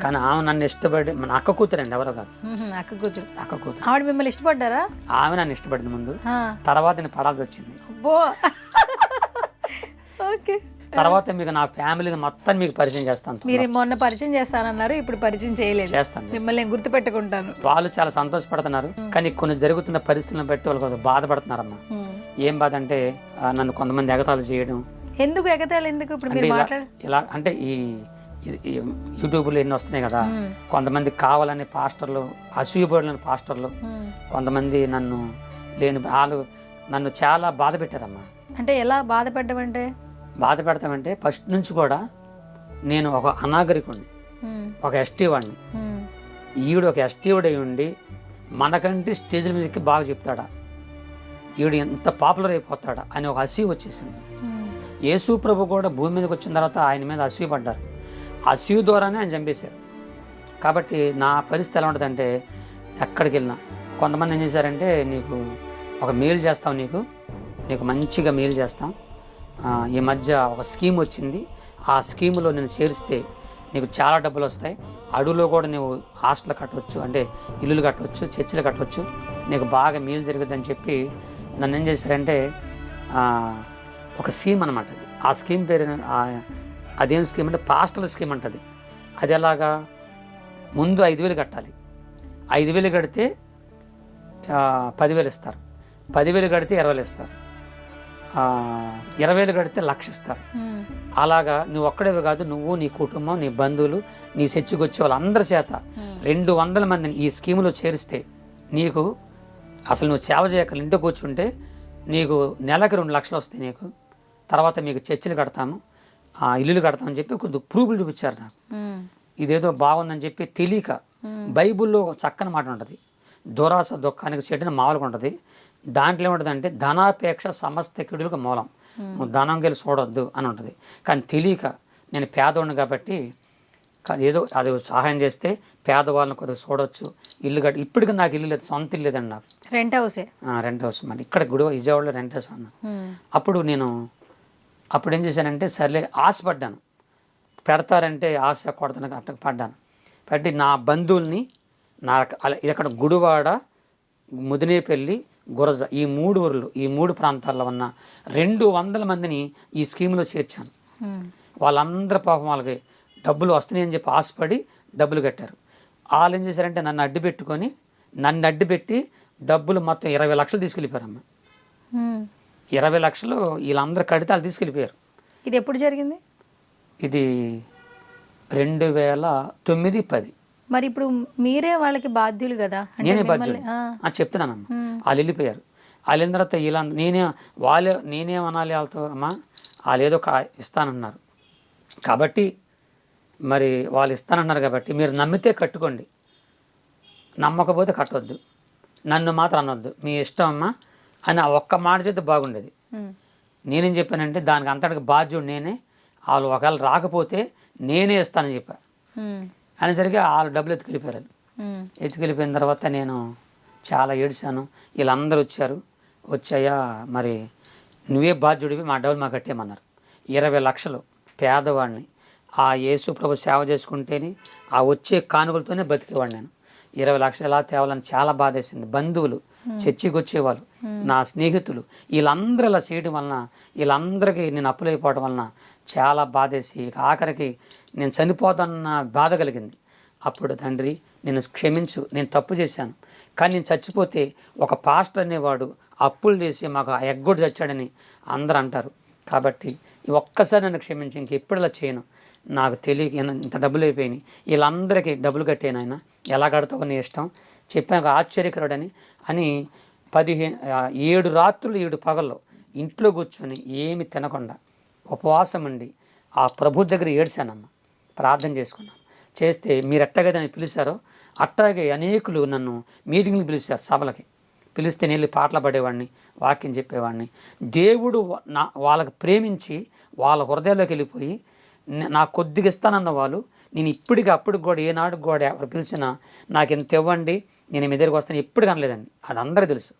కానీ ఆమె నన్ను ఇష్టపడి, మన అక్క కూతురండి, ఎవరో కాదు, అక్క కూతురు. అక్క కూతురు. ఆవిడ మిమ్మల్ని ఇష్టపడ్డారా? ఆమె నన్ను ఇష్టపడింది ముందు, తర్వాత నేను పడాల్సి వచ్చింది. ఓకే. తర్వాత మీకు నా ఫ్యామిలీని మొత్తం మీకు పరిచయం చేస్తాను. మీరు మొన్న పరిచయం చేస్తానన్నారు, ఇప్పుడు పరిచయం చేయలేదు. చేస్తాను, మిమ్మల్ని నేను గుర్తు పెట్టుకుంటాను. వాళ్ళు చాలా సంతోషపడుతున్నారు, కానీ కొన్ని జరుగుతున్న పరిస్థితులను బట్టి వాళ్ళు కొంచెం బాధపడుతున్నారమ్మా. ఏం బాధ అంటే నన్ను కొంతమంది ఎగతాళి చేయడం. ఎందుకు ఎగతాళి? ఎందుకు? ఇప్పుడు మీరు ఇలా అంటే ఈ యూట్యూబ్లో ఎన్ని వస్తున్నాయి కదా, కొంతమంది కావాలని పాస్టర్లు, అసూయపడిన పాస్టర్లు కొంతమంది నన్ను వాళ్ళు నన్ను చాలా బాధ పెట్టారమ్మా. అంటే ఎలా బాధ పెట్టమంటే? బాధ పెడతామంటే ఫస్ట్ నుంచి కూడా నేను ఒక అనాగరికుడిని, ఒక ఎస్టీ వాడిని, ఈవిడ ఒక ఎస్టీ వాడు అయి ఉండి మనకంటే స్టేజ్ల మీదకి బాగా చెప్తాడా, ఈవిడ ఎంత పాపులర్ అయిపోతాడా అని ఒక అసూయ వచ్చేసింది. యేసు ప్రభు కూడా భూమి మీదకి వచ్చిన తర్వాత ఆయన మీద అసూయ పడ్డారు, అసూయ ద్వారానే ఆయన చంపేశారు. కాబట్టి నా పరిస్థితి ఎలా ఉంటుందంటే, ఎక్కడికి వెళ్ళినా కొంతమంది ఏం చేశారంటే, నీకు ఒక మేలు చేస్తాం, నీకు మంచిగా మేలు చేస్తాం, ఈ మధ్య ఒక స్కీమ్ వచ్చింది, ఆ స్కీములో నేను చేరిస్తే నీకు చాలా డబ్బులు వస్తాయి, అడవులో కూడా నువ్వు హాస్టల్ కట్టవచ్చు, అంటే ఇల్లులు కట్టవచ్చు, చర్చిలు కట్టవచ్చు, నీకు బాగా మేలు జరుగుతుందని చెప్పి నన్ను ఏం చేశారంటే, ఒక స్కీమ్ అనమాట అది. ఆ స్కీమ్ పేరు అదేం స్కీమ్ అంటే పాస్టల్ స్కీమ్ అంటది. అది ఎలాగా, ముందు 5,000 కట్టాలి, 5,000 కడితే 10,000 ఇస్తారు, 10,000 కడితే 20,000 ఇస్తారు, 20,000 కడితే 1,00,000 ఇస్తారు. అలాగా నువ్వు ఒక్కడేవి కాదు, నువ్వు, నీ కుటుంబం, నీ బంధువులు, నీ చర్చికి వచ్చే వాళ్ళందరి చేత 200 మందిని ఈ స్కీములో చేరిస్తే నీకు అసలు నువ్వు సేవ చేయక ఇంట్లో కూర్చుంటే నీకు నెలకి 2 లక్షలు వస్తాయి నీకు, తర్వాత మీకు చర్చిలు కడతాము, ఇల్లులు కడతామని చెప్పి కొద్దిగా ప్రూఫ్లు చూపించారు నాకు. ఇదేదో బాగుందని చెప్పి తెలియక, బైబిల్లో చక్కని మాట ఉంటుంది, దురాశ దుఃఖానికి చెట్టుని మామూలుగా ఉంటుంది. దాంట్లో ఏముంటుందంటే ధనాపేక్ష సమస్త కిడులకు మూలం, నువ్వు ధనం గెలి చూడొద్దు అని ఉంటుంది. కానీ తెలియక నేను పేదవాడిని కాబట్టి ఏదో అది సహాయం చేస్తే పేదవాళ్ళని కొద్దిగా చూడొచ్చు, ఇల్లు కట్టి. ఇప్పటికీ నాకు ఇల్లు లేదు, సొంత ఇల్లు లేదండి నాకు, రెంట్ హౌసే. రెంట్ హౌస్ మరి ఇక్కడ విజయవాడలో రెంట్ హౌస్ అన్నా. అప్పుడు ఏం చేశానంటే సర్లే ఆశపడ్డాను, పెడతారంటే ఆశ కొడతాను అట్ట పడ్డాను. పెట్టి నా బంధువుల్ని ఇక్కడ గుడివాడ, ముదినేపల్లి, గురజ ఈ 3 ఊర్లు, ఈ 3 ప్రాంతాల్లో ఉన్న 200 మందిని ఈ స్కీమ్లో చేర్చాను. వాళ్ళందరూ పాపం వాళ్ళకి డబ్బులు వస్తున్నాయని చెప్పి ఆశపడి డబ్బులు కట్టారు. వాళ్ళు ఏం చేశారంటే నన్ను అడ్డుపెట్టి డబ్బులు మొత్తం 20 లక్షలు తీసుకెళ్ళిపోయారమ్మ. 20 లక్షలు వీళ్ళందరూ కడితే వాళ్ళు తీసుకెళ్ళిపోయారు. ఇది ఎప్పుడు జరిగింది? ఇది 2009-10. మరి ఇప్పుడు మీరే వాళ్ళకి బాధ్యులు కదా? నేనే బాధ్యులు చెప్తున్నానమ్మా. వాళ్ళు వెళ్ళిపోయారు. వాళ్ళు వెళ్ళిన తర్వాత నేనేమనాలి వాళ్ళతో, అమ్మా వాళ్ళు ఏదో ఇస్తానన్నారు కాబట్టి, మరి వాళ్ళు ఇస్తానన్నారు కాబట్టి మీరు నమ్మితే కట్టుకోండి, నమ్మకపోతే కట్టొద్దు, నన్ను మాత్రం అనొద్దు, మీ ఇష్టం అమ్మా అని ఆ ఒక్క మాట చేస్తే బాగుండేది. నేనేం చెప్పానంటే దానికి అంతటికి బాధ్యుడు నేనే, వాళ్ళు ఒకవేళ రాకపోతే నేనే ఇస్తానని చెప్పా. అనేసరికి వాళ్ళు డబ్బులు ఎత్తుకెళ్ళిపోయారు. ఎత్తుకెళ్ళిపోయిన తర్వాత నేను చాలా ఏడ్చాను. వీళ్ళందరూ వచ్చాయా మరి నువ్వే బాధ్యుడివి, మా డబ్బులు మాకు కట్టేయమన్నారు. 20 లక్షలు పేదవాడిని ఆ యేసు ప్రభు సేవ చేసుకుంటేనే ఆ వచ్చే కానుకలతోనే బతికేవాడు నేను. 20 లక్షలు ఎలా తేవాలని చాలా బాధేసింది. బంధువులు, చర్చికి వచ్చేవాళ్ళు, నా స్నేహితులు, వీళ్ళందరూ ఇలా చేయడం వలన, వీళ్ళందరికీ నేను అప్పులైపోవడం వలన చాలా బాధేసి ఆఖరికి నేను చనిపోతానన్న బాధ కలిగింది. అప్పుడు తండ్రి నేను క్షమించు, నేను తప్పు చేశాను, కానీ నేను చచ్చిపోతే ఒక పాస్టర్ అనేవాడు అప్పులు చేసి మాకు ఎగ్గొడు చచ్చాడని అందరూ అంటారు. కాబట్టి ఒక్కసారి నన్ను క్షమించి ఇంకెప్పుడు ఇలా చేయను, నాకు తెలియక ఇంత డబ్బులు అయిపోయినాయి, వీళ్ళందరికీ డబ్బులు కట్టేను ఆయన, ఎలా కడతావు నీ ఇష్టం చెప్పాను. ఆశ్చర్యకరుడని 7 రాత్రులు 7 పగళ్ళు ఇంట్లో కూర్చొని ఏమి తినకుండా ఉపవాసం ఉండి ఆ ప్రభు దగ్గర ఏడ్చానమ్మ, ప్రార్థన చేసుకున్నాను. చేస్తే మీరు ఎట్టగైతే నన్ను పిలిచారో అట్టాగే అనేకులు నన్ను మీటింగ్లు పిలిచారు, సభలకి పిలిస్తే నేను పాటలు పడేవాడిని, వాక్యం చెప్పేవాడిని. దేవుడు వాళ్ళకి ప్రేమించి వాళ్ళ హృదయాల్లోకి వెళ్ళిపోయి నాకు కొద్దిగా ఇస్తానన్న వాళ్ళు నేను అప్పటికి కూడా ఏనాడు కూడా ఎవరు పిలిచినా నాకు ఇంత ఇవ్వండి నేను మీ దగ్గరికి వస్తాను ఎప్పుడు కనలేదండి. అది అందరూ తెలుసు,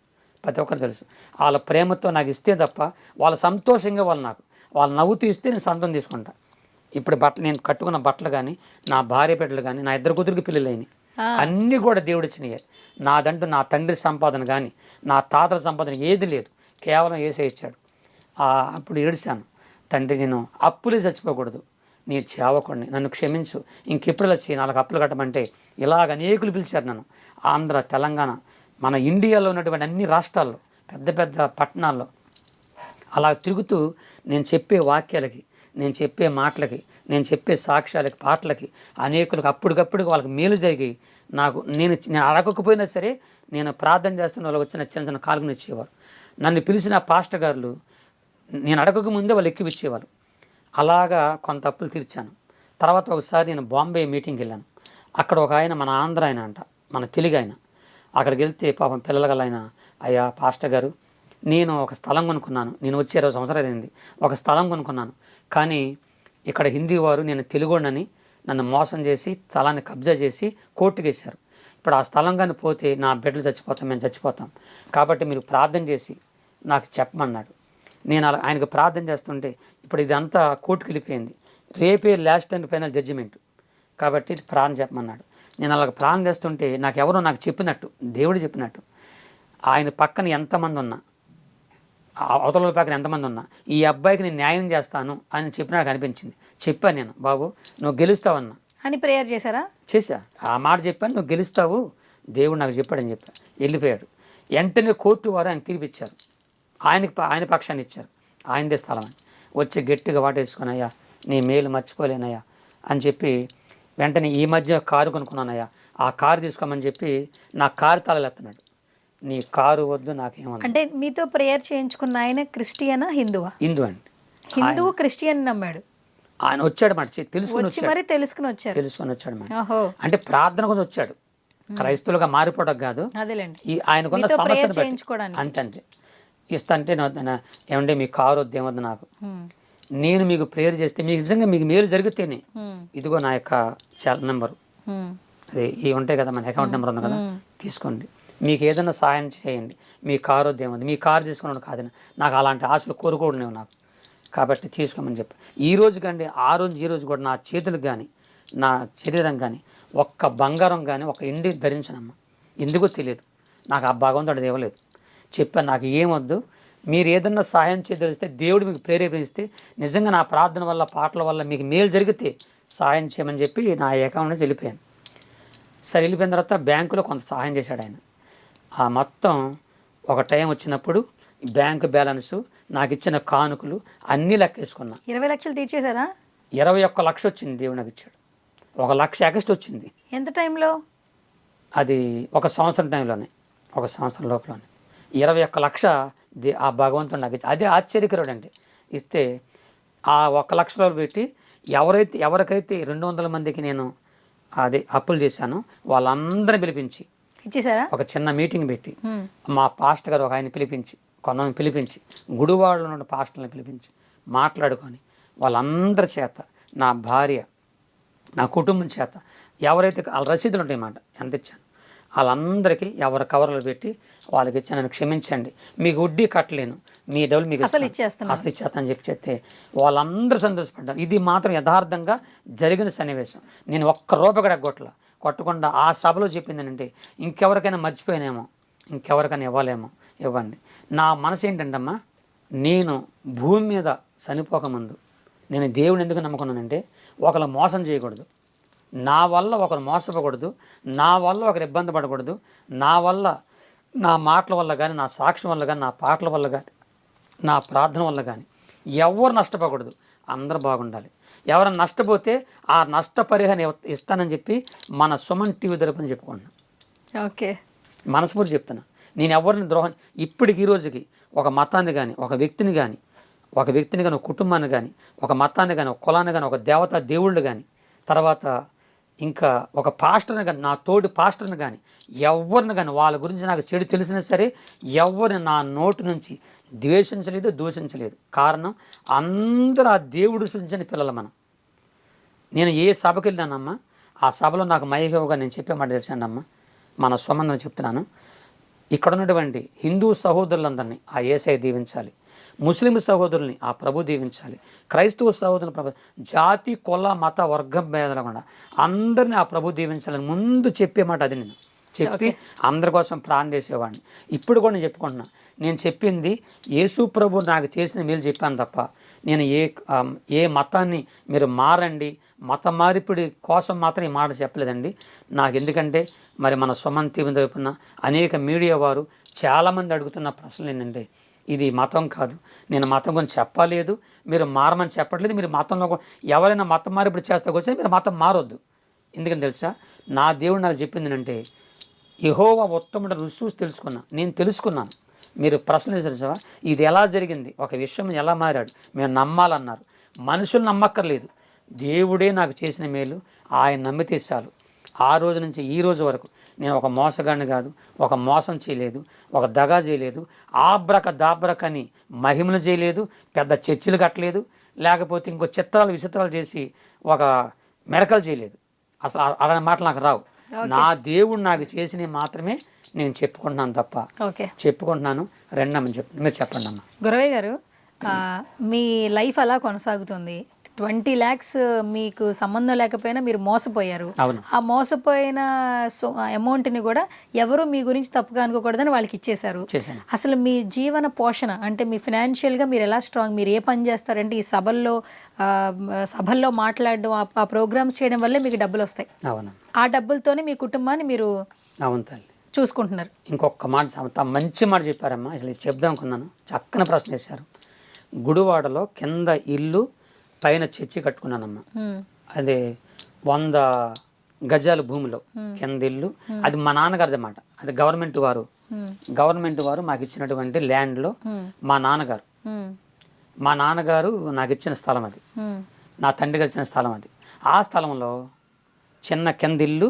ప్రతి ఒక్కరు తెలుసు. వాళ్ళ ప్రేమతో నాకు ఇస్తే తప్ప వాళ్ళ సంతోషంగా వాళ్ళు నవ్వుతూ ఇస్తే నేను సంతం తీసుకుంటా. ఇప్పుడు నేను కట్టుకున్న బట్టలు కానీ, నా భార్య బిడ్డలు కానీ, నా 2 కూతురికి పిల్లలైనవి అన్నీ కూడా దేవుడు ఇచ్చినాయి. నాదంటూ నా తండ్రి సంపాదన కానీ నా తాతల సంపాదన ఏది లేదు, కేవలం యేసే ఇచ్చాడు. అప్పుడు ఏడిశాను, తండ్రి నేను అప్పులే చచ్చిపోకూడదు, నీ చేవకుండా నన్ను క్షమించు, ఇంకెప్పుడు వచ్చి 4 అప్పులు కట్టమంటే ఇలాగ అనేకులు పిలిచారు నన్ను. ఆంధ్ర, తెలంగాణ, మన ఇండియాలో ఉన్నటువంటి అన్ని రాష్ట్రాల్లో, పెద్ద పెద్ద పట్టణాల్లో అలా తిరుగుతూ నేను చెప్పే వాక్యాలకి, నేను చెప్పే మాటలకి, నేను చెప్పే సాక్ష్యాలకి, పాటలకి అనేకులకు అప్పటికప్పుడు వాళ్ళకి మేలు జరిగి నేను అడగకపోయినా సరే నేను ప్రార్థన చేస్తున్న వాళ్ళకి వచ్చిన చిన్న చిన్న కాలుగుని ఇచ్చేవారు. నన్ను పిలిచిన పాస్టర్ గారులు నేను అడగకముందే వాళ్ళు ఎక్కివిచ్చేవారు. అలాగా కొంత అప్పులు తీర్చాను. తర్వాత ఒకసారి నేను బాంబే మీటింగ్కి వెళ్ళాను. అక్కడ ఒక ఆయన, మన ఆంధ్ర ఆయన అంట, మన తెలుగు ఆయన. అక్కడికి వెళ్తే పాపం పిల్లల ఆయన, అయ్యా పాస్టర్ గారు నేను ఒక స్థలం కొనుక్కున్నాను, నేను వచ్చి 20 సంవత్సరాలు అయింది, ఒక స్థలం కొనుక్కున్నాను, కానీ ఇక్కడ హిందీ వారు నేను తెలుగోడని నన్ను మోసం చేసి స్థలాన్ని కబ్జా చేసి కోర్టుకు వేశారు. ఇప్పుడు ఆ స్థలం కానీ పోతే నా బిడ్డలు చచ్చిపోతాం, మేము చచ్చిపోతాం, కాబట్టి మీరు ప్రార్థన చేసి నాకు చెప్పమన్నాడు. నేను ఆయనకు ప్రార్థన చేస్తుంటే ఇప్పుడు ఇదంతా కోర్టుకు వెళ్ళిపోయింది, రేపే లాస్ట్ అండ్ ఫైనల్ జడ్జిమెంట్, కాబట్టి ప్రార్థన చెప్పమన్నాడు. నేను అలాగ ప్రార్థన చేస్తుంటే నాకు చెప్పినట్టు, దేవుడు చెప్పినట్టు, ఆయన పక్కన ఎంతమంది ఉన్నా, అవతల పక్కన ఎంతమంది ఉన్నా ఈ అబ్బాయికి నేను న్యాయం చేస్తాను అని చెప్పి నాకు అనిపించింది. చెప్పాను నేను, బాబు నువ్వు గెలుస్తావన్నా అని ప్రేయర్ చేశారా? చేశా, ఆ మాట చెప్పాను, నువ్వు గెలుస్తావు, దేవుడు నాకు చెప్పాడని చెప్పా. వెళ్ళిపోయాడు. వెంటనే కోర్టు వారు ఆయన తీర్పిచ్చారు, ఆయన పక్షాన్ని ఇచ్చారు, ఆయనదే స్థలం అని. వచ్చి గట్టిగా వాటేసుకుని, అయ్యా నీ మేలు మర్చిపోలేనయ్యా అని చెప్పి వెంటనే ఈ మధ్య కారు కొనుక్కున్నానయ్యా, ఆ కారు తీసుకోమని చెప్పి నా కారు తాళాలు ఎత్తున్నాడు. నీ కారు వద్దు నాకేమన్నా. అంటే మీతో ప్రేయర్ చేయించుకున్న ఆయన క్రిస్టియనా, హిందువా? హిందూ అండి. హిందువు క్రిస్టియన్ నమ్మాడు. ఆయన వచ్చాడు మాట, తెలుసుకుని వచ్చి మరి తెలుసుకుని వచ్చారు. తెలుసుకొని వచ్చాడు మాట. ఓహో, అంటే ప్రార్థన కోసం వచ్చాడు, క్రైస్తవులుగా మారిపోవడం కాదు, అదేలేండి, ఈ ఆయనకున్న మీతో సమస్యను prayer బట్టి చేయించుకోవడానికి. అంతే ఇస్తా అంటే ఏమంటే మీ కారు వద్దు ఏమొద్దు నాకు, నేను మీకు ప్రేయర్ చేస్తే మీకు నిజంగా మీకు మేలు జరిగితేనే ఇదిగో నా యొక్క నెంబరు, అది ఈ ఉంటాయి కదా మన అకౌంట్ నెంబర్ ఉంది కదా, తీసుకోండి, మీకు ఏదైనా సాయం చేయండి, మీ కారు వద్దు ఏముంది, మీ కారు తీసుకున్నాను కాదని, నాకు అలాంటి ఆశలు కోరుకోవడం నాకు, కాబట్టి తీసుకోమని చెప్పి ఈ రోజు కండి ఆ రోజు ఈ రోజు కూడా నా చేతులకు కానీ నా శరీరం కానీ ఒక్క బంగారం కానీ ఒక ఇండి ధరించనమ్మా. ఎందుకో తెలియదు, నాకు ఆ భగవంతుడు ఇవ్వలేదు. చెప్పాను నాకు ఏమొద్దు, మీరు ఏదన్నా సహాయం చేయదలిస్తే దేవుడు మీకు ప్రేరేపిస్తే నిజంగా నా ప్రార్థన వల్ల పాటల వల్ల మీకు మేలు జరిగితే సహాయం చేయమని చెప్పి నా అకౌంట్ నుంచి వెళ్ళిపోయాను. సరే వెళ్ళిపోయిన తర్వాత బ్యాంకులో కొంత సహాయం చేశాడు ఆయన. ఆ మొత్తం ఒక టైం వచ్చినప్పుడు బ్యాంకు బ్యాలెన్సు నాకు ఇచ్చిన కానుకలు అన్నీ లెక్కేసుకున్నా. 20 లక్షలు తీర్చేశారా? 21 లక్షలు వచ్చింది దేవుడు నాకు ఇచ్చాడు. 1 లక్ష ఎక్స్ట్రా వచ్చింది. ఎంత టైంలో? అది ఒక సంవత్సరం టైంలోనే, ఒక సంవత్సరం లోపలనే 21 లక్ష ఆ భగవంతుడు నాకు ఇచ్చి, అదే ఆశ్చర్యకరుడు అండి. ఇస్తే ఆ 1 లక్ష రూపాయలు పెట్టి ఎవరికైతే 200 మందికి నేను అదే అప్పులు చేశానో వాళ్ళందరిని పిలిపించి ఇచ్చేసారా? ఒక చిన్న మీటింగ్ పెట్టి మా పాస్టర్ గారు ఒక ఆయన పిలిపించి కొంతమంది పిలిపించి గుడివాడలో ఉన్న పాస్టర్ని పిలిపించి మాట్లాడుకొని వాళ్ళందరి చేత నా భార్య నా కుటుంబం చేత ఎవరైతే వాళ్ళ రసీదులు ఉంటాయన్నమాట ఎంత ఇచ్చాను వాళ్ళందరికీ ఎవరి కవర్లు పెట్టి వాళ్ళకి ఇచ్చాను, నన్ను క్షమించండి, మీకు వడ్డీ కట్టలేను, మీ డబ్బులు మీకు అసలు ఇచ్చేస్తానని చెప్పి చెప్తే వాళ్ళందరూ సంతోషపడ్డారు. ఇది మాత్రం యథార్థంగా జరిగిన సన్నివేశం. నేను ఒక్క రూపాయి కూడా కొట్టకుండా ఆ సభలో చెప్పింది అంటే ఇంకెవరికైనా మర్చిపోయినేమో, ఇంకెవరికైనా ఇవ్వలేమో ఇవ్వండి. నా మనసు ఏంటంటమ్మా, నేను భూమి మీద చనిపోకముందు నేను దేవుని ఎందుకు నమ్ముకున్నానంటే ఒకరు మోసం చేయకూడదు, నా వల్ల ఒకరు మోసపోకూడదు, నా వల్ల ఒకరు ఇబ్బంది పడకూడదు, నా వల్ల నా మాటల వల్ల కానీ నా సాక్ష్యం వల్ల కానీ నా పాటల వల్ల కానీ నా ప్రార్థన వల్ల కానీ ఎవరు నష్టపోకూడదు, అందరూ బాగుండాలి. ఎవరైనా నష్టపోతే ఆ నష్టపరిహారం ఇస్తానని చెప్పి మన సుమన్ టీవీ తరపున చెప్పుకుంటున్నాను. ఓకే, మనస్ఫూర్తి చెప్తున్నా. నేను ఎవరిని ద్రోహం ఇప్పటికి ఈ రోజుకి ఒక మతాన్ని కానీ ఒక వ్యక్తిని కానీ ఒక కుటుంబాన్ని కానీ ఒక మతాన్ని కానీ ఒక కులాన్ని కానీ ఒక దేవతా దేవుళ్ళు కానీ తర్వాత ఇంకా ఒక పాస్టర్ని కానీ నా తోటి పాస్టర్ని కానీ ఎవరిని కానీ వాళ్ళ గురించి నాకు చెడు తెలిసినా సరే ఎవరిని నా నోటి నుంచి ద్వేషించలేదు దూషించలేదు. కారణం అందరూ ఆ దేవుడు సృష్టించిన పిల్లలు మనం. నేను ఏ సభకి వెళ్ళానమ్మా ఆ సభలో నాకు మైహోగా నేను చెప్పే మాట తెలిసానమ్మా, మన స్వమందని చెప్తున్నాను, ఇక్కడ ఉన్నటువంటి హిందూ సహోదరులందరినీ ఆ యేసయ్య దీవించాలి, ముస్లిం సహోదరుల్ని ఆ ప్రభు దీవించాలి, క్రైస్తవ సహోదరుని ప్రభు, జాతి కుల మత వర్గం భేదకుండా అందరినీ ఆ ప్రభు దీవించాలని ముందు చెప్పే మాట అది. నేను చెప్పి అందరి కోసం ప్రాణం చేసేవాడిని. ఇప్పుడు కూడా నేను చెప్పుకుంటున్నా, నేను చెప్పింది యేసు ప్రభు నాకు చేసిన మేలు చెప్పాను తప్ప నేను ఏ మతాన్ని మీరు మారండి మత మార్పిడి కోసం మాత్రం ఈ మాట చెప్పలేదండి. నాకు ఎందుకంటే మరి మన సుమన్ టీవీ తరపున అనేక మీడియా వారు చాలామంది అడుగుతున్న ప్రశ్నలు ఏంటంటే ఇది మతం కాదు, నేను మతం గురించి చెప్పలేదు, మీరు మారమని చెప్పట్లేదు, మీరు మతంలో ఎవరైనా మతం మార్పిడి చేస్తా వచ్చి మీరు మతం మారొద్దు. ఎందుకని తెలుసా, నా దేవుడు నాకు చెప్పింది అంటే యెహోవా ఉత్తముడు రుచి నేను తెలుసుకున్నాను. మీరు ప్రశ్న తెలుసా ఇది ఎలా జరిగింది, ఒక విషయం ఎలా మారాడు, మేము నమ్మాలన్నారు. మనుషులు నమ్మక్కర్లేదు, దేవుడే నాకు చేసిన మేలు ఆయన నమ్మితే చాలు. ఆ రోజు నుంచి ఈ రోజు వరకు నేను ఒక మోసగాడిని కాదు, ఒక మోసం చేయలేదు, ఒక దగా చేయలేదు, ఆబ్రక దాబ్రకని మహిమలు చేయలేదు, పెద్ద చర్చిలు కట్టలేదు, లేకపోతే ఇంకో చిత్రాలు విచిత్రాలు చేసి ఒక మెరకలు చేయలేదు. అసలు అలాంటి మాటలు నాకు రావు. నా దేవుడు నాకు చేసినవి మాత్రమే నేను చెప్పుకుంటున్నాను తప్ప చెప్పుకుంటున్నాను రెండమ్మని మీరు చెప్పండి అమ్మ. గురవయ్య గారు, మీ లైఫ్ అలా కొనసాగుతుంది. 20 lakhs మీకు సంబంధం లేకపోయినా మీరు మోసపోయారు. ఆ మోసపోయిన అమౌంట్ని కూడా ఎవరు మీ గురించి తప్పుగా అనుకోకూడదని వాళ్ళకి ఇచ్చేశారు. అసలు మీ జీవన పోషణ అంటే మీ ఫినాన్షియల్గా మీరు ఎలా స్ట్రాంగ్, మీరు ఏ పని చేస్తారంటే ఈ సభల్లో మాట్లాడడం ఆ ప్రోగ్రామ్స్ చేయడం వల్లే మీకు డబ్బులు వస్తాయి. ఆ డబ్బులతోనే మీ కుటుంబాన్ని మీరు చూసుకుంటున్నారు. ఇంకొక మాట మంచి మాట చెప్పారమ్మా, అసలు ఇది చెప్దాం అనుకున్నాను, చక్కని ప్రశ్న వేశారు. గుడివాడలో కింద ఇల్లు పైన చర్చి కట్టుకున్నానమ్మా, అదే 100 గజాల భూమిలో కింద ఇల్లు, అది మా నాన్నగారిది అన్నమాట. అది గవర్నమెంట్ వారు మాకు ఇచ్చినటువంటి ల్యాండ్లో మా నాన్నగారు నాకు ఇచ్చిన స్థలం అది. నా తండ్రి కలిసిన స్థలం అది. ఆ స్థలంలో చిన్న కింద ఇల్లు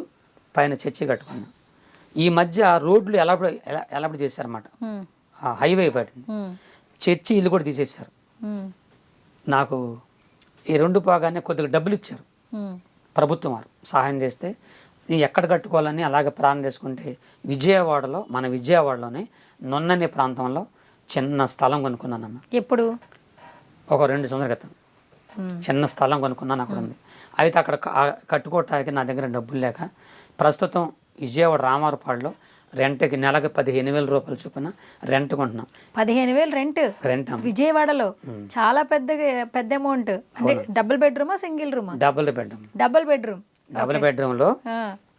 పైన చర్చి కట్టుకున్నాను. ఈ మధ్య రోడ్లు ఎలాబడి చేశారన్నమాట. హైవే పడింది, చర్చి ఇల్లు కూడా తీసేశారు. నాకు ఈ 2 పోగానే కొద్దిగా డబ్బులు ఇచ్చారు ప్రభుత్వం వారు, సహాయం చేస్తే నేను ఎక్కడ కట్టుకోవాలని అలాగే ప్రాణం చేసుకుంటే మన విజయవాడలోనే నొన్ననే ప్రాంతంలో చిన్న స్థలం కొనుక్కున్నానమ్మ. ఎప్పుడు? ఒక 2 సంవత్సరాల క్రితం చిన్న స్థలం కొనుక్కున్నాను, అక్కడ ఉంది. అయితే అక్కడ కట్టుకోవటానికి నా దగ్గర డబ్బులు లేక ప్రస్తుతం విజయవాడ రామారపాడులో రెంట్కి నెలకు 15,000 రూపాయలు చొప్పున రెంట్ కొంటున్నాం. 15,000 రెంట్ విజయవాడలో? చాలా పెద్ద అమౌంట్. అంటే డబుల్ బెడ్రూమా సింగిల్ రూమా? Double bedroom. డబుల్ బెడ్రూమ్ లో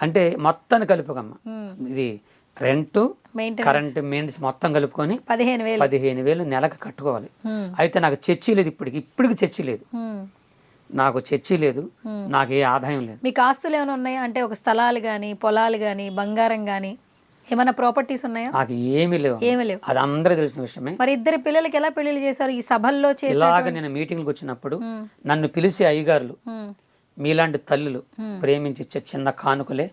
అంటే మొత్తాన్ని కలుపుకమ్మ, ఇది రెంట్ కరెంట్ మెయింటెనెన్స్ మొత్తం కలుపుకొని 15,000 నెలకు కట్టుకోవాలి. అయితే నాకు చర్చి లేదు, ఇప్పటికి చర్చి లేదు, నాకు చర్చి లేదు, నాకు ఏ ఆదాయం లేదు. మీకు ఆస్తులు ఏమైనా ఉన్నాయా? అంటే ఒక స్థలాలు కానీ పొలాలు కానీ బంగారం కానీ ఏమైనా ప్రాపర్టీస్ ఉన్నాయా? నాకు ఏమీ లేవు. అది అందరూ తెలిసిన విషయమే. మరి 2 పిల్లలకి ఎలా పెళ్లిళ్ళు చేశారు? ఈ సభల్లో ఇలాగ నేను మీటింగ్లకు వచ్చినప్పుడు నన్ను పిలిచి అయ్యగారులు, మీలాంటి తల్లులు ప్రేమించి ఇచ్చే చిన్న కానుకలే,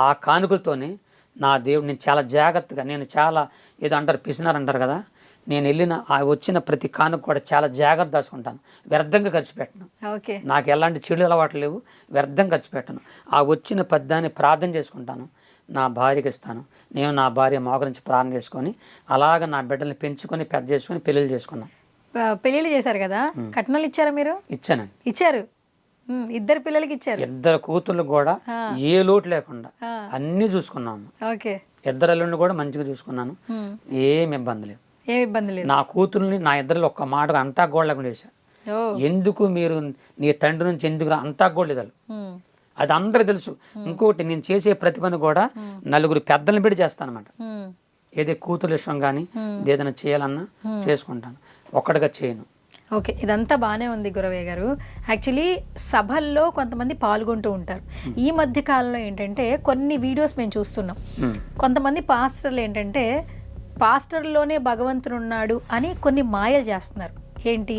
ఆ కానుకలతోనే నా దేవుడు, నేను చాలా జాగ్రత్తగా, నేను చాలా ఏదో అంటారు పిసినారు అంటారు కదా, నేను వెళ్ళిన వచ్చిన ప్రతి కానుక కూడా చాలా జాగ్రత్త దాచుకుంటాను, వ్యర్థంగా ఖర్చు పెట్టను. నాకు ఎలాంటి చెడు అలవాట్లు లేవు, వ్యర్థంగా ఖర్చు పెట్టను. ఆ వచ్చిన పద్దాన్ని ప్రార్థన చేసుకుంటాను, నా భార్యకి ఇస్తాను. నేను నా భార్య మోకరించి ప్రార్థన చేసుకొని అలాగ నా బిడ్డల్ని పెంచుకొని పెద్ద చేసుకొని పెళ్ళిళ్ళు చేసుకున్నాను. పెళ్ళిళ్ళు చేశారు కదా, కట్నాలు ఇచ్చారా మీరు? ఇచ్చానండి. ఇచ్చారు. 2 పిల్లలకి ఇచ్చారు. 2 కూతుళ్ళు కూడా ఏ లోటు లేకుండా అన్ని చూసుకున్నాను. 2 అల్లుడిని కూడా మంచిగా చూసుకున్నాను, ఏమి ఇబ్బంది లేదు. నా కూతుర్ని నా ఇద్దరు ఒక్క మాట అంతా గోడలకు చేశా. ఎందుకు మీరు నీ తండ్రి నుంచి ఎందుకు అంతా గోడలేదు, అది అందరూ తెలుసు. ఇంకోటి, నేను చేసే ప్రతి పని కూడా 4 పెద్దలను పెట్టి చేస్తానమాట. ఏదే కూతురు విషయం కానీ ఏదైనా చేయాలన్నా చేసుకుంటాను, ఒక్కడిగా చేయను. ఓకే, ఇదంతా బాగానే ఉంది గురవయ్య గారు. యాక్చువల్లీ సభల్లో కొంతమంది పాల్గొంటూ ఉంటారు. ఈ మధ్య కాలంలో ఏంటంటే కొన్ని వీడియోస్ మేము చూస్తున్నాం. కొంతమంది పాస్టర్లు ఏంటంటే పాస్టర్లోనే భగవంతుడు ఉన్నాడు అని కొన్ని మాయలు చేస్తున్నారు. ఏంటి,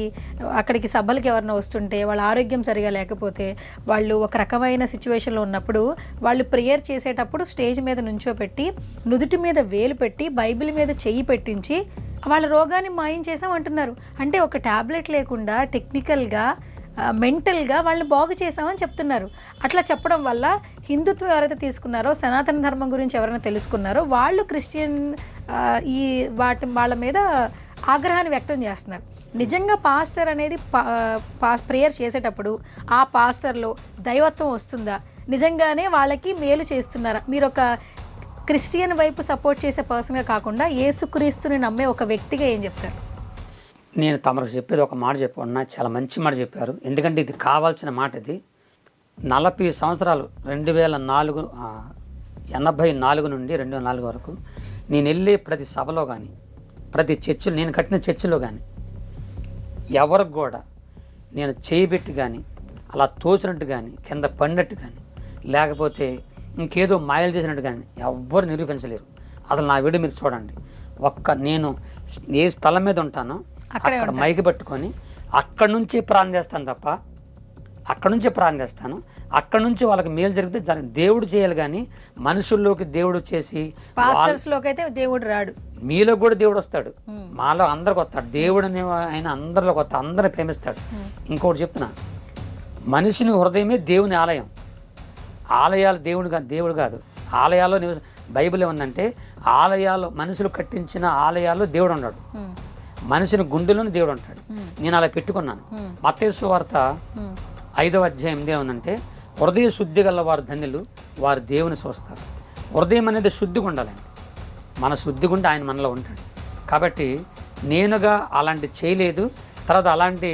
అక్కడికి సభలకి ఎవరైనా వస్తుంటే వాళ్ళ ఆరోగ్యం సరిగా లేకపోతే, వాళ్ళు ఒక రకమైన సిచ్యువేషన్లో ఉన్నప్పుడు వాళ్ళు ప్రేయర్ చేసేటప్పుడు స్టేజ్ మీద నుంచోపెట్టి నుదుటి మీద వేలు పెట్టి బైబిల్ మీద చెయ్యి పెట్టించి వాళ్ళ రోగాన్ని మాయం చేసామంటున్నారు. అంటే ఒక ట్యాబ్లెట్ లేకుండా టెక్నికల్గా మెంటల్గా వాళ్ళని బాగు చేసామని చెప్తున్నారు. అట్లా చెప్పడం వల్ల హిందుత్వం ఎవరైతే తీసుకున్నారో, సనాతన ధర్మం గురించి ఎవరైనా తెలుసుకున్నారో వాళ్ళు క్రిస్టియన్ వాళ్ళ మీద ఆగ్రహాన్ని వ్యక్తం చేస్తున్నారు. నిజంగా పాస్టర్ అనేది ప్రేయర్ చేసేటప్పుడు ఆ పాస్టర్లో దైవత్వం వస్తుందా? నిజంగానే వాళ్ళకి మేలు చేస్తున్నారా? మీరు ఒక క్రిస్టియన్ వైపు సపోర్ట్ చేసే పర్సన్గా కాకుండా యేసుక్రీస్తుని నమ్మే ఒక వ్యక్తిగా ఏం చెప్తారు? నేను తమకు చెప్పేది ఒక మాట చెప్పన్నా, చాలా మంచి మాట చెప్పారు. ఎందుకంటే ఇది కావాల్సిన మాట. ఇది 40 సంవత్సరాలు 1984 నుండి 2004 వరకు నేను వెళ్ళే ప్రతి సభలో కానీ ప్రతి చర్చిలో, నేను కట్టిన చర్చిలో కానీ ఎవరికి కూడా నేను చేయబెట్టి కానీ అలా తోచినట్టు కానీ కింద పడినట్టు కానీ లేకపోతే ఇంకేదో మాయలు చేసినట్టు కానీ ఎవ్వరు నిరూపించలేరు. అసలు నా వీడియో మీరు చూడండి. నేను ఏ స్థలం మీద ఉంటానో అక్కడ మైకి పట్టుకొని అక్కడి నుంచి ప్రార్థన చేస్తాను తప్ప, అక్కడి నుంచి వాళ్ళకి మేలు జరిగితే దేవుడు చేయాలి కానీ మనుషుల్లోకి దేవుడు వచ్చేసి అయితే దేవుడు రాడు. మీలో కూడా దేవుడు వస్తాడు, మాలో అందరికి వస్తాడు. దేవుడు అనే ఆయన అందరిలోకి వస్తాడు, అందరిని ప్రేమిస్తాడు. ఇంకోటి చెప్తున్నా, మనిషిని హృదయమే దేవుని ఆలయం. ఆలయాలు దేవుడు కాదు. ఆలయాల్లో బైబిల్ ఏముందంటే ఆలయాలు మనుషులు కట్టించిన ఆలయాల్లో దేవుడు ఉన్నాడు, మనిషిని గుండెలోని దేవుడు ఉంటాడు. నేను అలా పెట్టుకున్నాను. మత్తయి సువార్త 5వ అధ్యాయం ఏముందంటే హృదయ శుద్ధి గల వారు ధన్యులు, వారు దేవుని చూస్తారు. హృదయం అనేది శుద్ధిగా ఉండాలండి. మన శుద్ధిగా ఉంటే ఆయన మనలో ఉంటాడు. కాబట్టి నేనుగా అలాంటి చేయలేదు, తర్వాత అలాంటి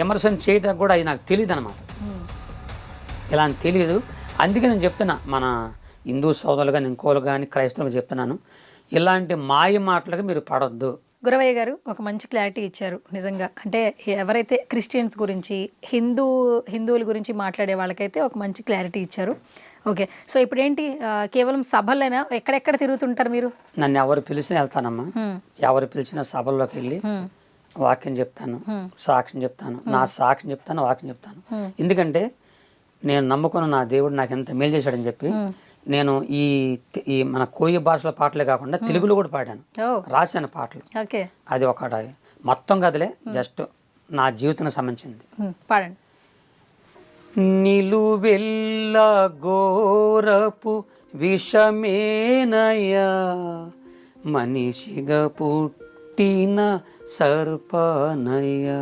విమర్శన చేయడం కూడా అది నాకు తెలియదు అనమాట. ఇలా తెలియదు. అందుకే నేను చెప్తున్నా, మన హిందూ సోదరులు కానీ ఇంకోలు కానీ క్రైస్తవులకు చెప్తున్నాను, ఇలాంటి మాయ మాటలకు మీరు పడొద్దు. గురవయ్య గారు ఒక మంచి క్లారిటీ ఇచ్చారు నిజంగా. అంటే ఎవరైతే క్రిస్టియన్స్ గురించి హిందువుల గురించి మాట్లాడే వాళ్ళకైతే ఒక మంచి క్లారిటీ ఇచ్చారు. ఓకే, సో ఇప్పుడు ఏంటి, కేవలం సభలైనా ఎక్కడెక్కడ తిరుగుతుంటారు మీరు? నన్ను ఎవరు పిలిచినా వెళ్తానమ్మా. ఎవరు పిలిచిన సభల్లోకి వెళ్ళి వాక్యం చెప్తాను, సాక్ష్యం చెప్తాను, నా సాక్ష్యం చెప్తాను, వాక్యం చెప్తాను. ఎందుకంటే నేను నమ్ముకున్న నా దేవుడు నాకు ఎంత మేలు చేశాడని చెప్పి నేను ఈ మన కోయి భాషల పాటలే కాకుండా తెలుగులో కూడా పాడాను, రాశాను పాటలు. అది ఒకటి మొత్తం కదలే, జస్ట్ నా జీవితానికి సంబంధించింది. పాడండి. నిలువెల్ల ఘోరపు విషమేనయ్యా, మనిషిగా పుట్టిన సర్పనయ్యా,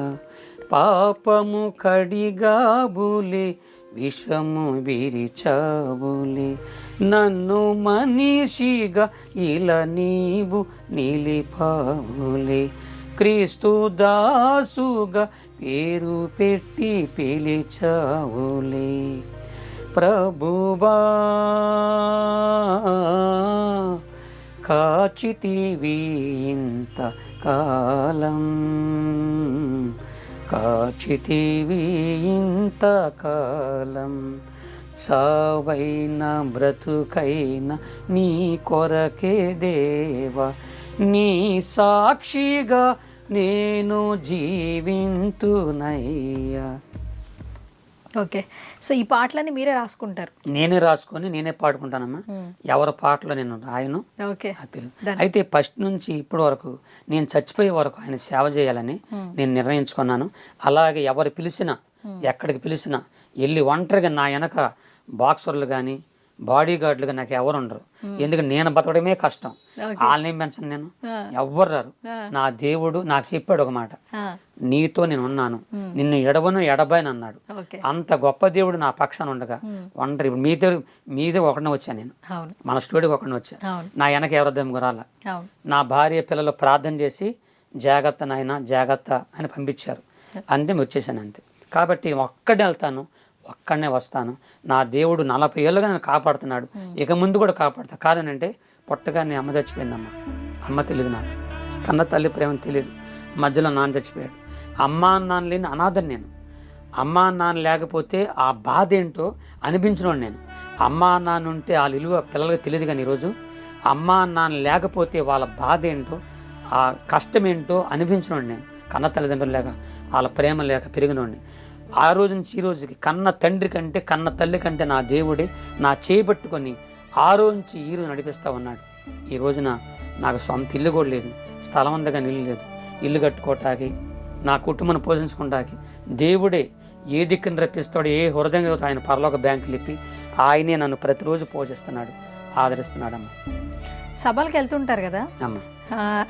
పాపము కడిగాబులే విషము విరిచాబులే, నన్ను మనిషిగా ఇలా నీవు నిలిపావులే, క్రీస్తు దాసుగా పేరు పెట్టి పిలిచావులే, ప్రభువా కాచితివి ఇంత కాలం, కాచితివి ఇంత కాలం, సావైన బ్రతుకైన నీ కొరకే దేవా, నీ సాక్షిగా నేను జీవింతునయ్యా. ఓకే, సో ఈ పాటలన్నీ మీరే రాసుకుంటారు? నేనే రాసుకొని నేనే పాడుకుంటానమ్మా. ఎవరి పాటలో నేను రాయను. ఓకే, అయితే ఫస్ట్ నుంచి ఇప్పటి వరకు నేను చచ్చిపోయే వరకు ఆయన సేవ చేయాలని నేను నిర్ణయించుకున్నాను. అలాగే ఎవరు పిలిచినా, ఎక్కడికి పిలిచినా వెళ్ళి ఒంటరిగా నా వెనక బాక్సర్లు కానీ బాడీ గార్డులుగా నాకు ఎవరు ఉండరు. ఎందుకంటే నేను బతకడమే కష్టం, వాళ్ళనేం పెంచను నేను, ఎవ్వరు రారు. నా దేవుడు నాకు చెప్పాడు ఒక మాట, నీతో నేను ఉన్నాను, నిన్ను ఎడవను ఎడబాయని అన్నాడు. అంత గొప్ప దేవుడు నా పక్షాన ఉండగా ఒంటరి ఇప్పుడు మీదే ఒకడిని వచ్చాను నేను, మన స్టూడియోకి ఒకడిని వచ్చా, నా వెనక ఎవరిద్దం గురాల, నా భార్య పిల్లలు ప్రార్థన చేసి జాగ్రత్త నాయన జాగ్రత్త అని పంపించారు, అంతే వచ్చేసాను అంతే. కాబట్టి ఒక్కడే వెళ్తాను, ఒక్కడనే వస్తాను. నా దేవుడు 40 ఏళ్ళుగా నన్ను కాపాడుతున్నాడు, ఇక ముందు కూడా కాపాడుతా. కారణం అంటే పుట్టగానే అమ్మ చచ్చిపోయిందమ్మ, అమ్మ తెలియదు నాకు, కన్న తల్లి ప్రేమ తెలియదు, మధ్యలో నాన్న చచ్చిపోయాడు. అమ్మ నాన్న లేని అనాథని నేను. అమ్మ నాన్న లేకపోతే ఆ బాధ ఏంటో అనిపించినోడు నేను. అమ్మ నాన్న ఉంటే వాళ్ళ విలువ పిల్లలకు తెలియదు, కానీ ఈరోజు అమ్మ నాన్న లేకపోతే వాళ్ళ బాధ ఏంటో ఆ కష్టం ఏంటో అనిపించినోడు నేను. కన్న తల్లిదండ్రులు లేక వాళ్ళ ప్రేమ లేక పెరిగినోడిని. ఆ రోజు నుంచి ఈ రోజుకి కన్న తండ్రి కంటే కన్న తల్లి కంటే నా దేవుడే నా చేయబట్టుకొని ఆ రోజు నుంచి ఈ రోజు నడిపిస్తూ ఉన్నాడు. ఈ రోజున నాకు సొంత ఇల్లు కూడా లేదు, స్థలం అందగా ఇల్లు లేదు. ఇల్లు కట్టుకోవటానికి, నా కుటుంబాన్ని పోషించుకోవటానికి దేవుడే ఏ దిక్కుని రప్పిస్తాడో, ఏ హృదయంగా ఆయన పరలోక బ్యాంకులు ఇప్పి ఆయనే నన్ను ప్రతిరోజు పోషిస్తున్నాడు, ఆదరిస్తున్నాడమ్మ. సభలకు వెళ్తుంటారు కదా అమ్మ,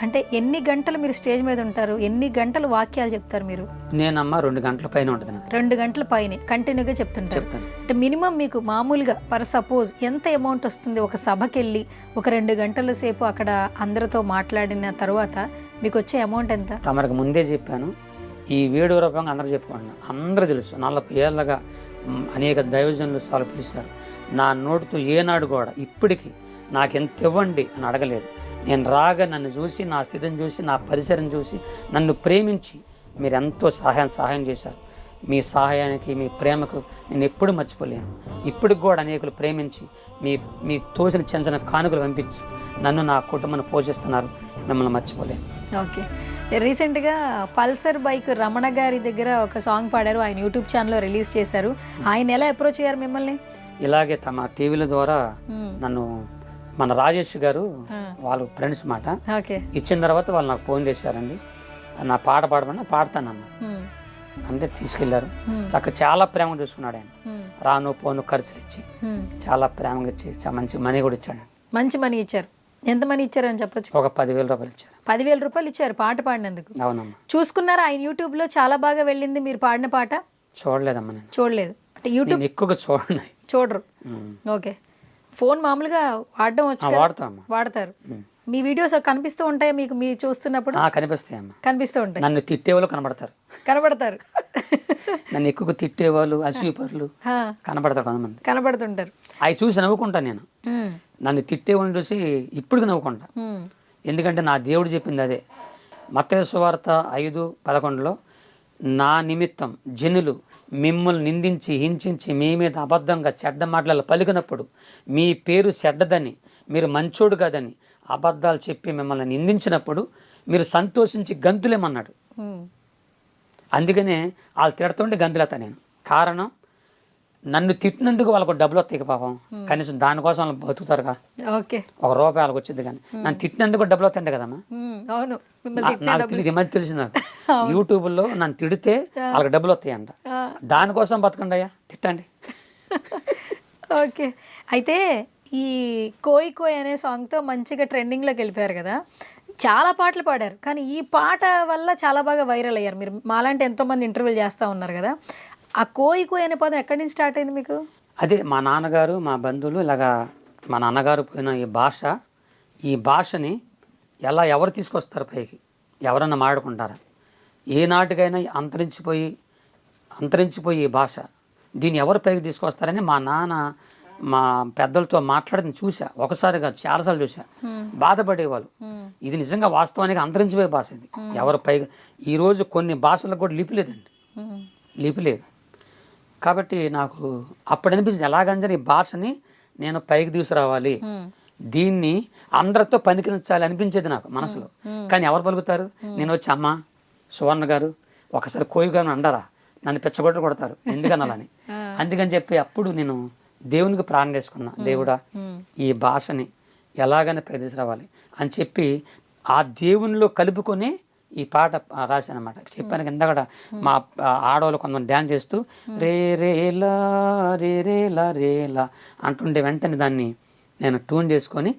అంటే ఎన్ని గంటలు మీరు స్టేజ్ మీద ఉంటారు? ఎన్ని గంటలు వాక్యాలు చెప్తారు మీరు? నేనమ్మా 2 గంటల పైన ఉంటుంది. 2 గంటల పైన కంటిన్యూగా చెప్తుంటారు. అంటే మినిమం మీకు మామూలుగా పర్ సపోజ్ ఎంత అమౌంట్ వస్తుంది? ఒక సభకి వెళ్ళి ఒక 2 గంటల సేపు అక్కడ అందరితో మాట్లాడిన తర్వాత మీకు వచ్చే అమౌంట్ ఎంత? తమరికి ముందే చెప్పాను, ఈ వీడియో రూపంగా అందరూ చెప్పుకుంటున్నాను. అందరూ తెలుసు, 40 ఏళ్ళగా అనేక దైవజనులు సార్లు పిలిచారు. నా నోటితో ఏనాడు కూడా ఇప్పటికీ నాకు ఎంత ఇవ్వండి అని అడగలేదు. నేను రాగా నన్ను చూసి, నా స్థితిని చూసి, నా పరిసరం చూసి, నన్ను ప్రేమించి మీరు ఎంతో సహాయం చేశారు. మీ సహాయానికి, మీ ప్రేమకు నేను ఎప్పుడు మర్చిపోలేను. ఇప్పటికి కూడా అనేకులు ప్రేమించి మీ తోసిన చెంచిన కానుకలు పంపించి నన్ను, నా కుటుంబాన్ని పోషిస్తున్నారు. మిమ్మల్ని మర్చిపోలేను. ఓకే, రీసెంట్గా పల్సర్ బైక్ రమణ గారి దగ్గర ఒక సాంగ్ పాడారు, ఆయన యూట్యూబ్ ఛానల్లో రిలీజ్ చేశారు. ఆయన ఎలా అప్రోచ్ అయ్యారు మిమ్మల్ని? ఇలాగే తమ టీవీల ద్వారా నన్ను, మన రాజేష్ గారు వాళ్ళు ఫ్రెండ్స్ మాట ఇచ్చిన తర్వాత వాళ్ళు నాకు ఫోన్ చేశారండి, నా పాట పాడమన్నా పాడతానన్న అంటే తీసుకెళ్లారు. చక్కగా చాలా ప్రేమగా చూసుకున్నాడు ఆయన. రాను పోను ఖర్చులు ఇచ్చి చాలా ప్రేమగా ఇచ్చి మంచి మనీ కూడా ఇచ్చాడు. మంచి మనీ ఇచ్చారు. ఎంత మనీ ఇచ్చారని చెప్పొచ్చు? ఒక 10,000 రూపాయలు ఇచ్చారు. 10,000 రూపాయలు ఇచ్చారు పాట పాడినందుకు? అవునమ్మా. చూసుకున్నారా ఆయన యూట్యూబ్ లో? చాలా బాగా వెళ్ళింది మీరు పాడిన పాట. చూడలేదమ్మా నేను. చూడలేదు అంటే యూట్యూబ్ ఎక్కువగా చూడరు. ఓకే, ఫోన్ మామూలుగా వాడడం వచ్చి వాడతారు. మీ వీడియోస్ కనిపిస్తూ ఉంటాయి మీకు, మీరు చూస్తున్నప్పుడు? కనిపిస్తాయమ్మా, కనిపిస్తూ ఉంటాయి. నన్ను తిట్టేవాళ్ళు కనబడతారు. నన్ను ఎక్కువ తిట్టేవాళ్ళు, అసూయపరులు కనబడతారు, కొంతమంది కనబడుతుంటారు. అవి చూసి నవ్వుకుంటాను నేను. నన్ను తిట్టేవాళ్ళని చూసి ఇప్పటికి నవ్వుకుంటా. ఎందుకంటే నా దేవుడు చెప్పింది అదే. మత్తయి సువార్త 5:11లో నా నిమిత్తం జనులు మిమ్మల్ని నిందించి హింసించి మీ మీద అబద్ధంగా చెడ్డ మాటలు పలికినప్పుడు మీ పేరు చెడ్డదని, మీరు మంచోడు కాదని అబద్ధాలు చెప్పి మిమ్మల్ని నిందించినప్పుడు మీరు సంతోషించి గంతులేమన్నాడు. అందుకనే వాళ్ళు తిడుతుంటే గంతులెత్తా నేను. కారణం, నన్ను తిట్టినందుకు వాళ్ళకు డబ్బులు వస్తాయి పాపం, కనీసం దానికోసం వాళ్ళు బతుకుతారుగా. ఓకే, ₹1 వాళ్ళకి వచ్చింది, కానీ నన్ను తిట్టినందుకు డబ్బులు వస్తాయంటే కదమ్మా. అవును, నాకు తెలియదు, ఈ మధ్య తెలిసింది నాకు. యూట్యూబ్లో నన్ను తిడితే వాళ్ళకి డబ్బులు వస్తాయంట. దానికోసం బతకండి అయ్యా, తిట్టండి. ఓకే, అయితే ఈ కోయ్ కోయ్ అనే సాంగ్తో మంచిగా ట్రెండింగ్లోకి వెళ్ళిపోయారు కదా. చాలా పాటలు పాడారు, కానీ ఈ పాట వల్ల చాలా బాగా వైరల్ అయ్యారు. మీరు మాలాంటి ఎంతోమంది ఇంటర్వ్యూలు చేస్తూ ఉన్నారు కదా. ఆ కోయ్ కోయ్ అనే పదం ఎక్కడి నుంచి స్టార్ట్ అయింది మీకు? అదే మా నాన్నగారు, మా బంధువులు ఇలాగా, మా నాన్నగారు పోయిన ఈ భాషని ఎవరు తీసుకొస్తారు పైకి? ఎవరన్నా మాట్లాడుకుంటారా? ఏ నాటికైనా అంతరించిపోయి ఈ భాష, దీన్ని ఎవరు పైకి తీసుకొస్తారని మా నాన్న మా పెద్దలతో మాట్లాడి చూసా. ఒకసారి కాదు, చాలాసార్లు చూసా. బాధపడేవాళ్ళు. ఇది నిజంగా వాస్తవానికి అంతరించిపోయే భాష ఇది. ఎవరు పైగా ఈరోజు కొన్ని భాషలకు కూడా లిపి లేదండి, లిపి లేదు. కాబట్టి నాకు అప్పుడు అనిపించింది, ఎలాగంటే ఈ భాషని నేను పైకి తీసుకురావాలి, దీన్ని అందరితో పనికించాలి అనిపించేది నాకు మనసులో. కానీ ఎవరు పలుకుతారు? నేను వచ్చి, అమ్మ సువర్ణ గారు ఒకసారి కోయి గారు అంటారా, నన్ను పిచ్చగొట్టు కొడతారు, ఎందుకనాలని. అందుకని చెప్పి అప్పుడు నేను దేవునికి ప్రార్థన చేసుకున్నా, దేవుడా ఈ భాషని ఎలాగైనా పైకి తీసుకురావాలి అని చెప్పి ఆ దేవునిలో కలుపుకొని ఈ పాట రాశాను అనమాట. చెప్పాను కింద కూడా మా ఆడవాళ్ళు కొంతమంది డ్యాన్స్ చేస్తూ రే రేలా రే రేలా రేలా అంటుండే వెంటనే దాన్ని నేను ట్యూన్ చేసుకొని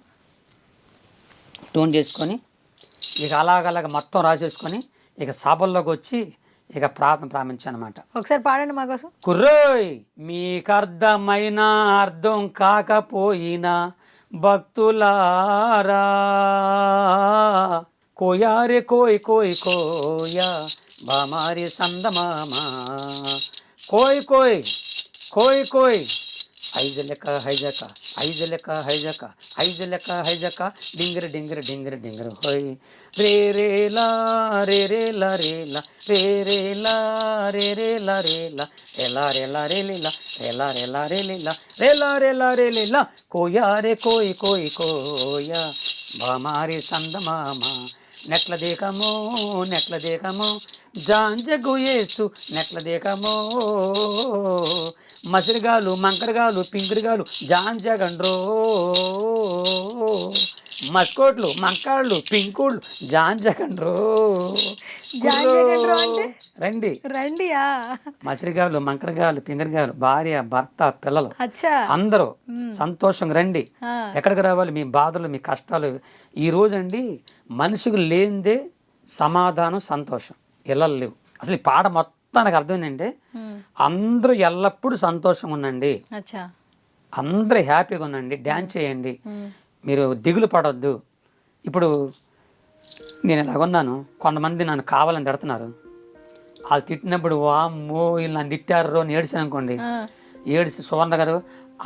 ఇక అలాగ మొత్తం రాసేసుకొని ఇక సభల్లోకి వచ్చి ఇక ప్రార్థన ప్రారంభించాను అనమాట. ఒకసారి పాడండి మా కోసం. కుర్రోయ్ మీకు అర్థమైన అర్థం కాకపోయినా భక్తులారా, కోయారే కోయ్ కోయ్ కోయా బామారి సందమామా, కోయ్ కోయ్ కోయ్ కోయ్ ఐజలక హైజక ఐజలక హైజక ఐజలక హైజక డింగర డింగర డింగర డింగర హోయ్ రే రేలా రే రేలా రేలా రే రేలా రే రేలా రేలా రేలా రేలా రే లీలా రేలా రేలా రే లీలా రేలా రేలా రే లీలా కోయారే కోయ్ కోయ్ కోయా బామారి సందమామా, నెట్ల దేకమో జాంజగు యేసు నెట్ల దేకమో, మసిరిగాలు మంకరగాలు పింకురిగాలు జాంజగండ్రో, మస్కోట్లు మంకాళ్ళు పింకుళ్ళు జాంజగండ్రో. రండి రండియా, మసిరిగాలు మంకరగాలు పింగరిగాలు భార్య భర్త పిల్లలు అందరూ సంతోషంగా రండి. ఎక్కడికి రావాలి? మీ బాధలు మీ కష్టాలు. ఈ రోజండి మనిషికి లేనిదే సమాధానం సంతోషం ఇళ్ళలు లేవు. అసలు ఈ పాట మొత్తానికి అర్థమైందంటే అందరూ ఎల్లప్పుడూ సంతోషంగా ఉండండి, అందరూ హ్యాపీగా ఉండండి, డ్యాన్స్ చేయండి, మీరు దిగులు పడొద్దు. ఇప్పుడు నేను ఇలాగున్నాను, కొంతమంది నన్ను కావాలని తిడుతున్నారు. వాళ్ళు తిట్టినప్పుడు వామ్మో వీళ్ళు నన్ను తిట్టారు అని ఏడిసాను అనుకోండి, ఏడిసి సువర్ణ గారు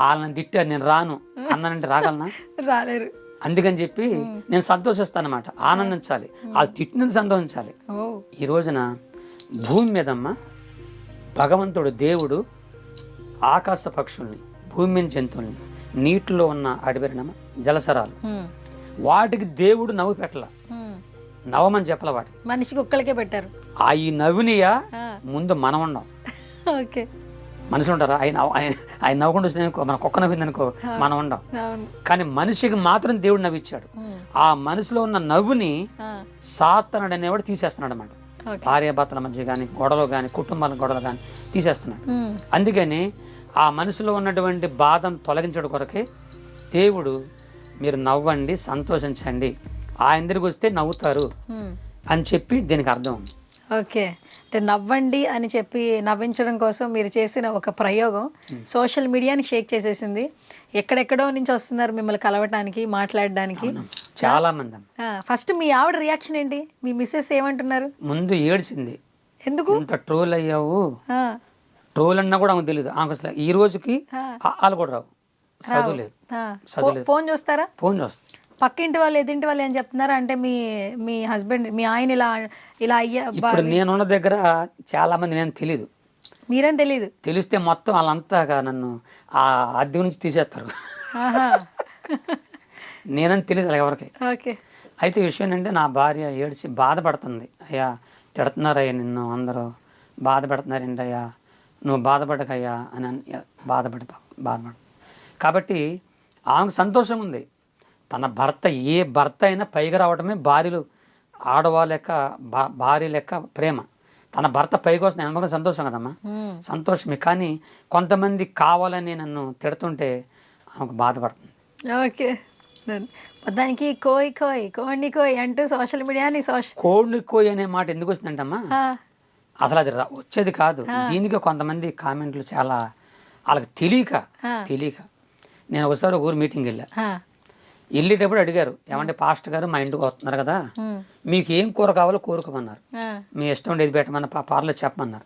వాళ్ళని తిట్టారు నేను రాను అన్నానంటే రాగలనా? రాలేరు. అందుకని చెప్పి నేను సంతోషిస్తానమాట, ఆనందించాలి, వాళ్ళు తిట్టినది సంతోషించాలి. ఈ రోజున భూమి మీదమ్మ భగవంతుడు దేవుడు ఆకాశ పక్షుల్ని, భూమి మీద జంతువుల్ని, నీటిలో ఉన్న అడవినమ్మ జలసరాలు, వాటికి దేవుడు నవ్వు పెట్టల, నవ్వమని చెప్పల, వాటి మనిషికి ఒక్కడికే పెట్టారు. ఈ నవ్వునియా ముందు మనం ఉండం. మనుషులు ఉంటారా? ఆయన నవ్వుకుంటూ వచ్చిందనుకో, మన కుక్క నవ్విందనుకో మనం ఉండం. కానీ మనిషికి మాత్రం దేవుడు నవ్విచ్చాడు. ఆ మనసులో ఉన్న నవ్వుని సాతనుడు అనేవాడు తీసేస్తున్నాడు అన్నమాట. భార్యాభర్తల మధ్య కానీ గొడవలు కానీ కుటుంబాల గొడవలు కానీ తీసేస్తున్నాడు. అందుకని ఆ మనసులో ఉన్నటువంటి బాధను తొలగించడం కొరకే దేవుడు మీరు నవ్వండి, సంతోషించండి, ఆయన దగ్గరికి వస్తే నవ్వుతారు అని చెప్పి దీనికి అర్థం. ఓకే, అంటే నవ్వండి అని చెప్పి నవ్వించడం కోసం మీరు చేసిన ఒక ప్రయోగం సోషల్ మీడియాని షేక్ చేసేసింది. ఎక్కడెక్కడో నుంచి వస్తున్నారు మిమ్మల్ని కలవటానికి, మాట్లాడడానికి చాలా మంది. ఫస్ట్ మీ ఆవిడ రియాక్షన్ ఏంటి? మీ మిస్సెస్ ఏమంటున్నారు? ముందు ఏడ్చింది. ఎందుకు ఇంత ట్రోల్ అయ్యావు? ట్రోల్ అన్నా కూడా ఆమెకు తెలియదు. ఆమెకు అసలు ఈ రోజుకి వాళ్ళు కూడా రావు, చదువులేదు. ఫోన్ చూస్తారా? ఫోన్ చూస్తా. పక్కింటి వాళ్ళు ఎదింటి వాళ్ళు ఏం చెప్తున్నారా? అంటే మీ హస్బెండ్, మీ ఆయన ఇలా అయ్యా. ఇప్పుడు నేనున్న దగ్గర చాలా మంది నేను తెలీదు, మీరేం తెలీదు. తెలిస్తే మొత్తం వాళ్ళంతా నన్ను ఆ అద్దె నుంచి తీసేస్తారు. నేనని తెలియదు అలా ఎవరికి. ఓకే. అయితే ఈ విషయం ఏంటంటే నా భార్య ఏడిచి బాధపడుతుంది, అయ్యా తిడుతున్నారయ్యా నిన్ను అందరూ, బాధ పెడుతున్నారండి అయ్యా, నువ్వు బాధపడకయ్యా అని బాధపడ. కాబట్టి ఆమెకు సంతోషం ఉంది. తన భర్త ఏ భర్త అయినా పైగా రావడమే భార్యలు, ఆడవాళ్ళ లెక్క భార్య లెక్క ప్రేమ. తన భర్త పైకి వస్తుంది నమ్మకం సంతోషం కదమ్మా, సంతోషమే. కానీ కొంతమంది కావాలని నన్ను తిడుతుంటే ఆమెకు బాధపడుతుంది. ఓకే, దానికి కోయి కోయి కోడిని కోయి అంటూ సోషల్ మీడియాని కోడిని కోయి అనే మాట ఎందుకు వస్తుందంటమ్మా, అసలు అది వచ్చేది కాదు. దీనికి కొంతమంది కామెంట్లు చాలా వాళ్ళకి తెలియక. నేను ఒకసారి ఒక ఊరు మీటింగ్ వెళ్ళేటప్పుడు అడిగారు, ఏమంటే పాస్టర్ గారు మా ఇంటికి వస్తున్నారు కదా, మీకు ఏం కూర కావాలో కోరుకోమన్నారు, మీ ఇష్టం ఉండేది పెట్టమన్న పార్లో చెప్పమన్నారు.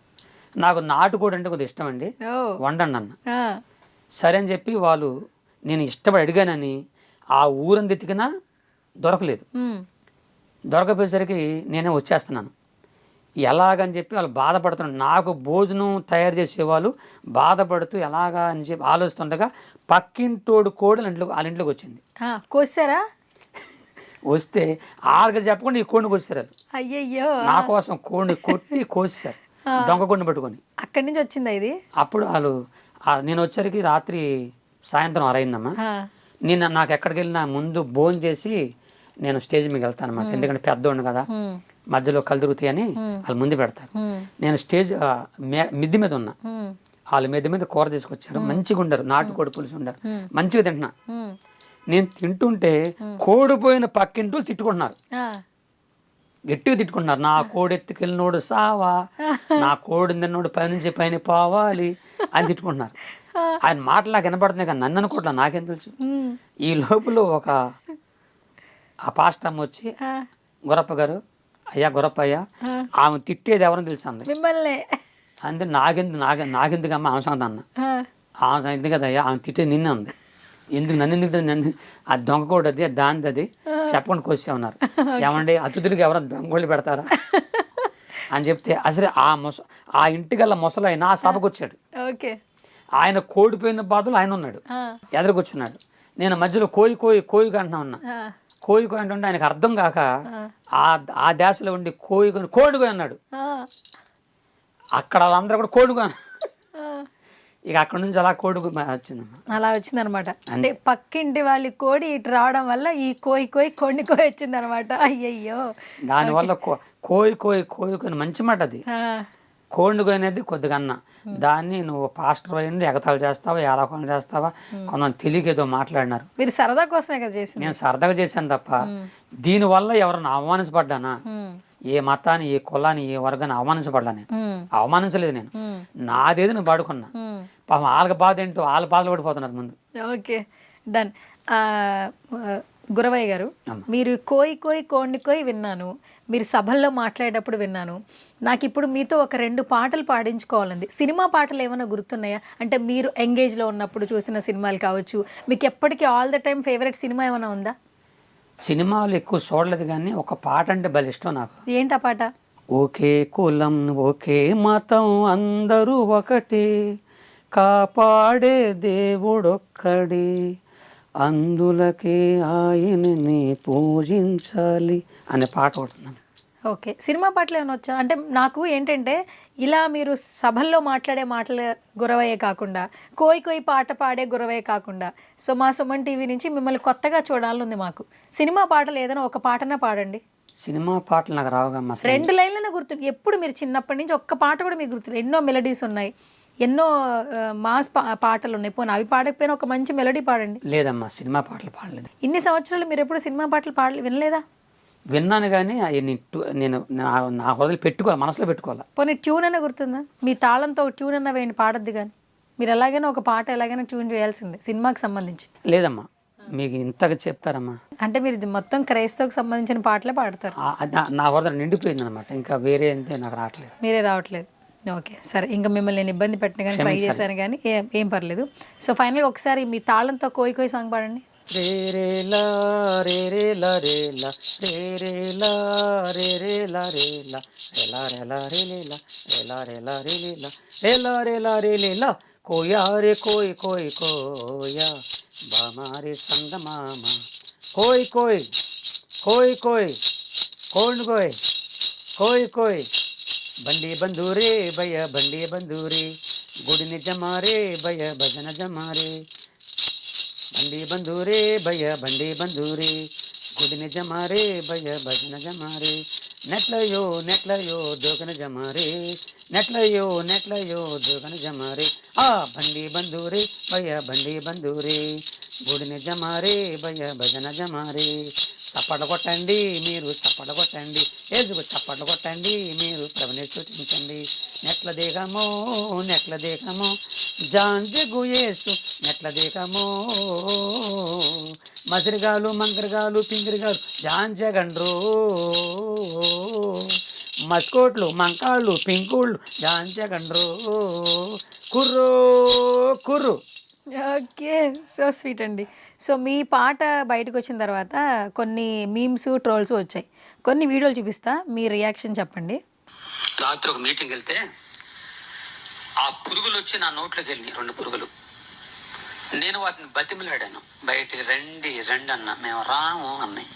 నాకు నాటుకోడి అంటే కొద్దిగా ఇష్టం అండి, వండండి అన్న. సరే అని చెప్పి వాళ్ళు, నేను ఇష్టపడి అడిగానని ఆ ఊరంతా ఎతికినా దొరకలేదు. దొరకపోయేసరికి నేనే వచ్చేస్తున్నాను. ఎలాగని చెప్పి వాళ్ళు బాధపడుతున్నారు. నాకు భోజనం తయారు చేసేవాళ్ళు బాధపడుతూ ఎలాగా అని చెప్పి ఆలోచిస్తుండగా పక్కింటోడు కోడలు వాళ్ళ ఇంట్లోకి వచ్చింది. కోసారా? వస్తే ఆరుగా చెప్పకుండా ఈ కోడిని కోసారు. అయ్యయ్యో, నా కోసం కోడిని కొట్టి కోసేశారు, దొంగ కోడిని పట్టుకొని. అక్కడి నుంచి వచ్చిందా ఇది? అప్పుడు వాళ్ళు, నేను వచ్చరికి రాత్రి సాయంత్రం 6 అయిందమ్మా. నాకు ఎక్కడికి వెళ్ళినా ముందు భోజనం చేసి నేను స్టేజ్ మీద వెళ్తాను అన్నమాట. ఎందుకంటే పెద్దోడిని కదా, మధ్యలో కళ్ళు తిరుగుతాయని వాళ్ళు ముందు పెడతారు. నేను స్టేజ్ మిద్ది మీద ఉన్నా, వాళ్ళు మిద్ది మీద కూర తీసుకొచ్చారు, మంచిగా ఉండరు, నాటుకోడి పులుసు ఉండరు, మంచిగా తింటున్నా. నేను తింటుంటే కోడిపోయిన పక్కింటూ తిట్టుకుంటున్నారు, గట్టిగా తిట్టుకుంటున్నారు. నా కోడి ఎత్తుకెళ్ళినోడు సావా, నా కోడి తిన్నోడు పైనుంచి పైన పోవాలి అని తిట్టుకుంటున్నారు. ఆయన మాటలు నాకు వినపడుతున్నాయి కానీ నన్ను అనుకోవట్లా, నాకేం తెలుసు. ఈ లోపల ఆ పాస్టర్ అమ్మ వచ్చి, గురప్ప గారు, అయ్యా గురప్ప అయ్యా, ఆమె తిట్టేది ఎవరని తెలుసు అంది. మిమ్మల్ని అంటే నాకెందుకమ్మా ఆమె సంగతి అన్న. ఆమె ఎందుకు కదా అయ్యా, ఆమె తిట్టేది నిన్నే ఉంది, నన్ను ఆ దొంగ కూడా అది దానిది అది చెప్పకుండా కోసే ఉన్నారు. ఏమండి అతిథులకి ఎవరైనా దొంగోళ్ళు పెడతారా అని చెప్తే, అసలు ఆ ఇంటికల్లా ముసలు నా సభకు వచ్చాడు. ఆయన కోడిపోయిన బాధలు ఆయన ఉన్నాడు, ఎదురుకొచ్చున్నాడు. నేను మధ్యలో కోయి అంటున్నా ఉన్నా. కోయి అంటుంటే ఆయనకు అర్థం కాక ఆ దేశంలో ఉండి కోడికోయి అన్నాడు. అక్కడ వాళ్ళందరూ కూడా కోడికోయి. ఇక అక్కడ నుంచి అలా వచ్చిందమ్మా. అలా వచ్చిందనమాట. అంటే పక్కింటి వాళ్ళ కోడి ఇటు రావడం వల్ల ఈ కోడిని కోయి వచ్చిందనమాట. అయ్యయ్యో, దానివల్ల కోయి మంచి మాట అది. కోడిని అనేది కొద్దిగా అన్న, దాన్ని నువ్వు పాస్టర్ అయ్యండి ఎగతాలు చేస్తావా, ఏలాకోలు చేస్తావా, కొంతమంది తెలియకేదో మాట్లాడినారు. మీరు సరదా కోసమే కదా చేసి? నేను సరదాగా చేశాను తప్ప దీనివల్ల ఎవరన్నా అవమానించబడ్డానా, ఏ మతాన్ని, ఏ కులాన్ని, ఏ వర్గాన్ని అవమానించబడ్డా? నేను అవమానించలేదు. నేను నాదేది నువ్వు పాడుకున్నా. పాపం వాళ్ళకి బాధ ఏంటో వాళ్ళ బాధలు పడిపోతున్నారు ముందు. Okay, done. గురవయ్య గారు, మీరు కోడిని కోయి విన్నాను, మీరు సభల్లో మాట్లాడేటప్పుడు విన్నాను. నాకు ఇప్పుడు మీతో ఒక 2 పాటలు పాడించుకోవాలండి. సినిమా పాటలు ఏమైనా గుర్తున్నాయా? అంటే మీరు ఎంగేజ్లో ఉన్నప్పుడు చూసిన సినిమాలు కావచ్చు, మీకు ఎప్పటికీ all the time favourite cinema ఏమైనా ఉందా? సినిమాలు ఎక్కువ చూడలేదు కానీ ఒక పాట అంటే భలే ఇష్టం నాకు. ఏంటి ఆ పాట? ఒకే కులం ఒకే మతం అందరూ ఒకటే, కాపాడే దేవుడొక్కడే, అందులకే ఆయనని పూజించాలి అనే పాట పడుతున్నాను. ఓకే, సినిమా పాటలు ఏమైనా వచ్చా? అంటే నాకు ఏంటంటే ఇలా మీరు సభల్లో మాట్లాడే మాటలు గురవయ్యే కాకుండా, కోయి పాట పాడే గురవయ్యే కాకుండా, సో మా సుమన్ టీవీ నుంచి మిమ్మల్ని కొత్తగా చూడాలని మాకు. సినిమా పాటలు ఏదైనా ఒక పాటనా పాడండి. సినిమా పాటలు నాకు రావుగా. 2 లైన్లనే గుర్తు. ఎప్పుడు మీరు చిన్నప్పటి నుంచి ఒక్క పాట కూడా మీకు గుర్తు? ఎన్నో మెలడీస్ ఉన్నాయి, ఎన్నో మాస్ పాటలు ఉన్నాయి, పోనీ అవి పాడకపోయినా ఒక మంచి మెలడీ పాడండి. లేదమ్మా, సినిమా పాటలు పాడలేదు. ఇన్ని సంవత్సరాలు మీరు ఎప్పుడు సినిమా పాటలు వినలేదా? విన్నాను కానీ నేను నా హృదయం మనసులో పెట్టుకోవాలి. పోనీ ట్యూన్ అయినా గుర్తుందా? మీ తాళంతో ట్యూన్ అన్న వేయండి, పాడద్దు కానీ. మీరు ఎలాగైనా ఒక పాట ఎలాగైనా ట్యూన్ చేయాల్సిందే సినిమాకి సంబంధించి. లేదమ్మా, మీకు ఇంతగా చెప్తారమ్మా. అంటే మీరు ఇది మొత్తం క్రైస్తవుకి సంబంధించిన పాటలే పాడతారు. నా హృదయం నిండిపోయింది అనమాట, ఇంకా వేరే అంతే నాకు రావట్లేదు. మీరే రావట్లేదు. ఓకే, సరే. ఇంకా మిమ్మల్ని నేను ఇబ్బంది పెట్టిన కానీ ట్రై చేశాను కానీ ఏం పర్లేదు. సో ఫైనల్గా ఒకసారి మీ తాళంతో కోయి సాంగ్ పాడండి. రే రే లా రే రే లా రే లా రే రే లా రే రే లా రే లా రే లా రే లా రే లే లా రే లా రే లా రే లే లా రే లా రే లా రే లే లా కోయా రే కోయి కోయా బామారే సంద మామ కోయి కోడిని కోయి బండి బంధూరే భయ బండి బంధూరే గుడిని జమారే భయ భజన జమారే బండి బంధూరే భయ బండి బంధూరే గుడిని జమారే భయ భజన జమారే నెట్లయో నెట్లయో దోకన జమారే నెట్లయో నెట్లయో దోకన జమారే ఆ బండి బంధూరే భయ బండి బంధూరే గుడిని జమారే భయ భజన జమారే చప్పట్లు కొట్టండి మీరు చప్పట్లు కొట్టండి ఏజుకు చప్పట్లు కొట్టండి మీరు ప్రభుని స్తుతించండి నెట్ల దేహము జాంజగు యేసు నెట్ల దేహము మసిరిగాలు మంకరగాలు పింగిరిగాలు జాంజగండ్రో మస్కోట్లు మంకాళ్ళు పింకుళ్ళు జాంజగండ్రో కుర్రో కుర్రు. ఓకే, సో స్వీట్ అండి. సో మీ పాట బయటకు వచ్చిన తర్వాత కొన్ని మీమ్స్ ట్రోల్స్ వచ్చాయి. కొన్ని వీడియోలు చూపిస్తా, మీ రియాక్షన్ చెప్పండి. రాత్రి ఒక మీటింగ్ వెళ్తే ఆ పురుగులు వచ్చి నా నోట్లోకి వెళ్ళి 2 పురుగులు. నేను వాటిని బతిమలాడాను, బయటికి రండి రండి అన్న. మేము రాము అన్నాయి.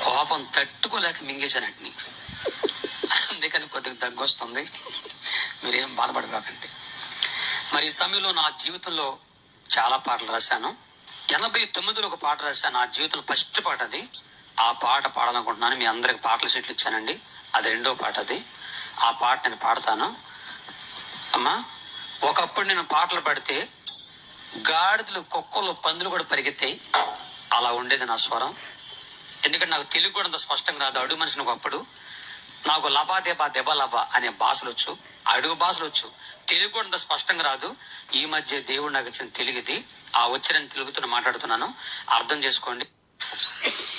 కోపం తట్టుకోలేక మింగేశానటిని. అందుకని కొద్దిగా దగ్గు వస్తుంది, మీరేం బాధపడకండి. మరి ఈ సమయంలో నా జీవితంలో చాలా పాటలు రాశాను. 89లో ఒక పాట రాశాను, నా జీవితంలో ఫస్ట్ పాట అది. ఆ పాట పాడాలనుకుంటున్నాను. మీ అందరికి పాటల సీట్లు ఇచ్చానండి, అది 2వ పాట అది. ఆ పాట నేను పాడతాను. అమ్మా, ఒకప్పుడు నేను పాటలు పాడితే గాడిదలు కుక్కలు పందులు కూడా పరిగెత్తాయి, అలా ఉండేది నా స్వరం. ఎందుకంటే నాకు తెలుగు కూడా అంత స్పష్టంగా రాదు. అడుగు మనిషిని ఒకప్పుడు నాకు లబా దెబా దెబ లబా అనే భాషలు వచ్చు, అడుగు భాషలు వచ్చు. తెలుగు కూడా అంత స్పష్టంగా రాదు. ఈ మధ్య దేవుడు నాకు ఇచ్చిన తెలుగుది, ఆ వచ్చిన తెలుగుతో మాట్లాడుతున్నాను, అర్థం చేసుకోండి.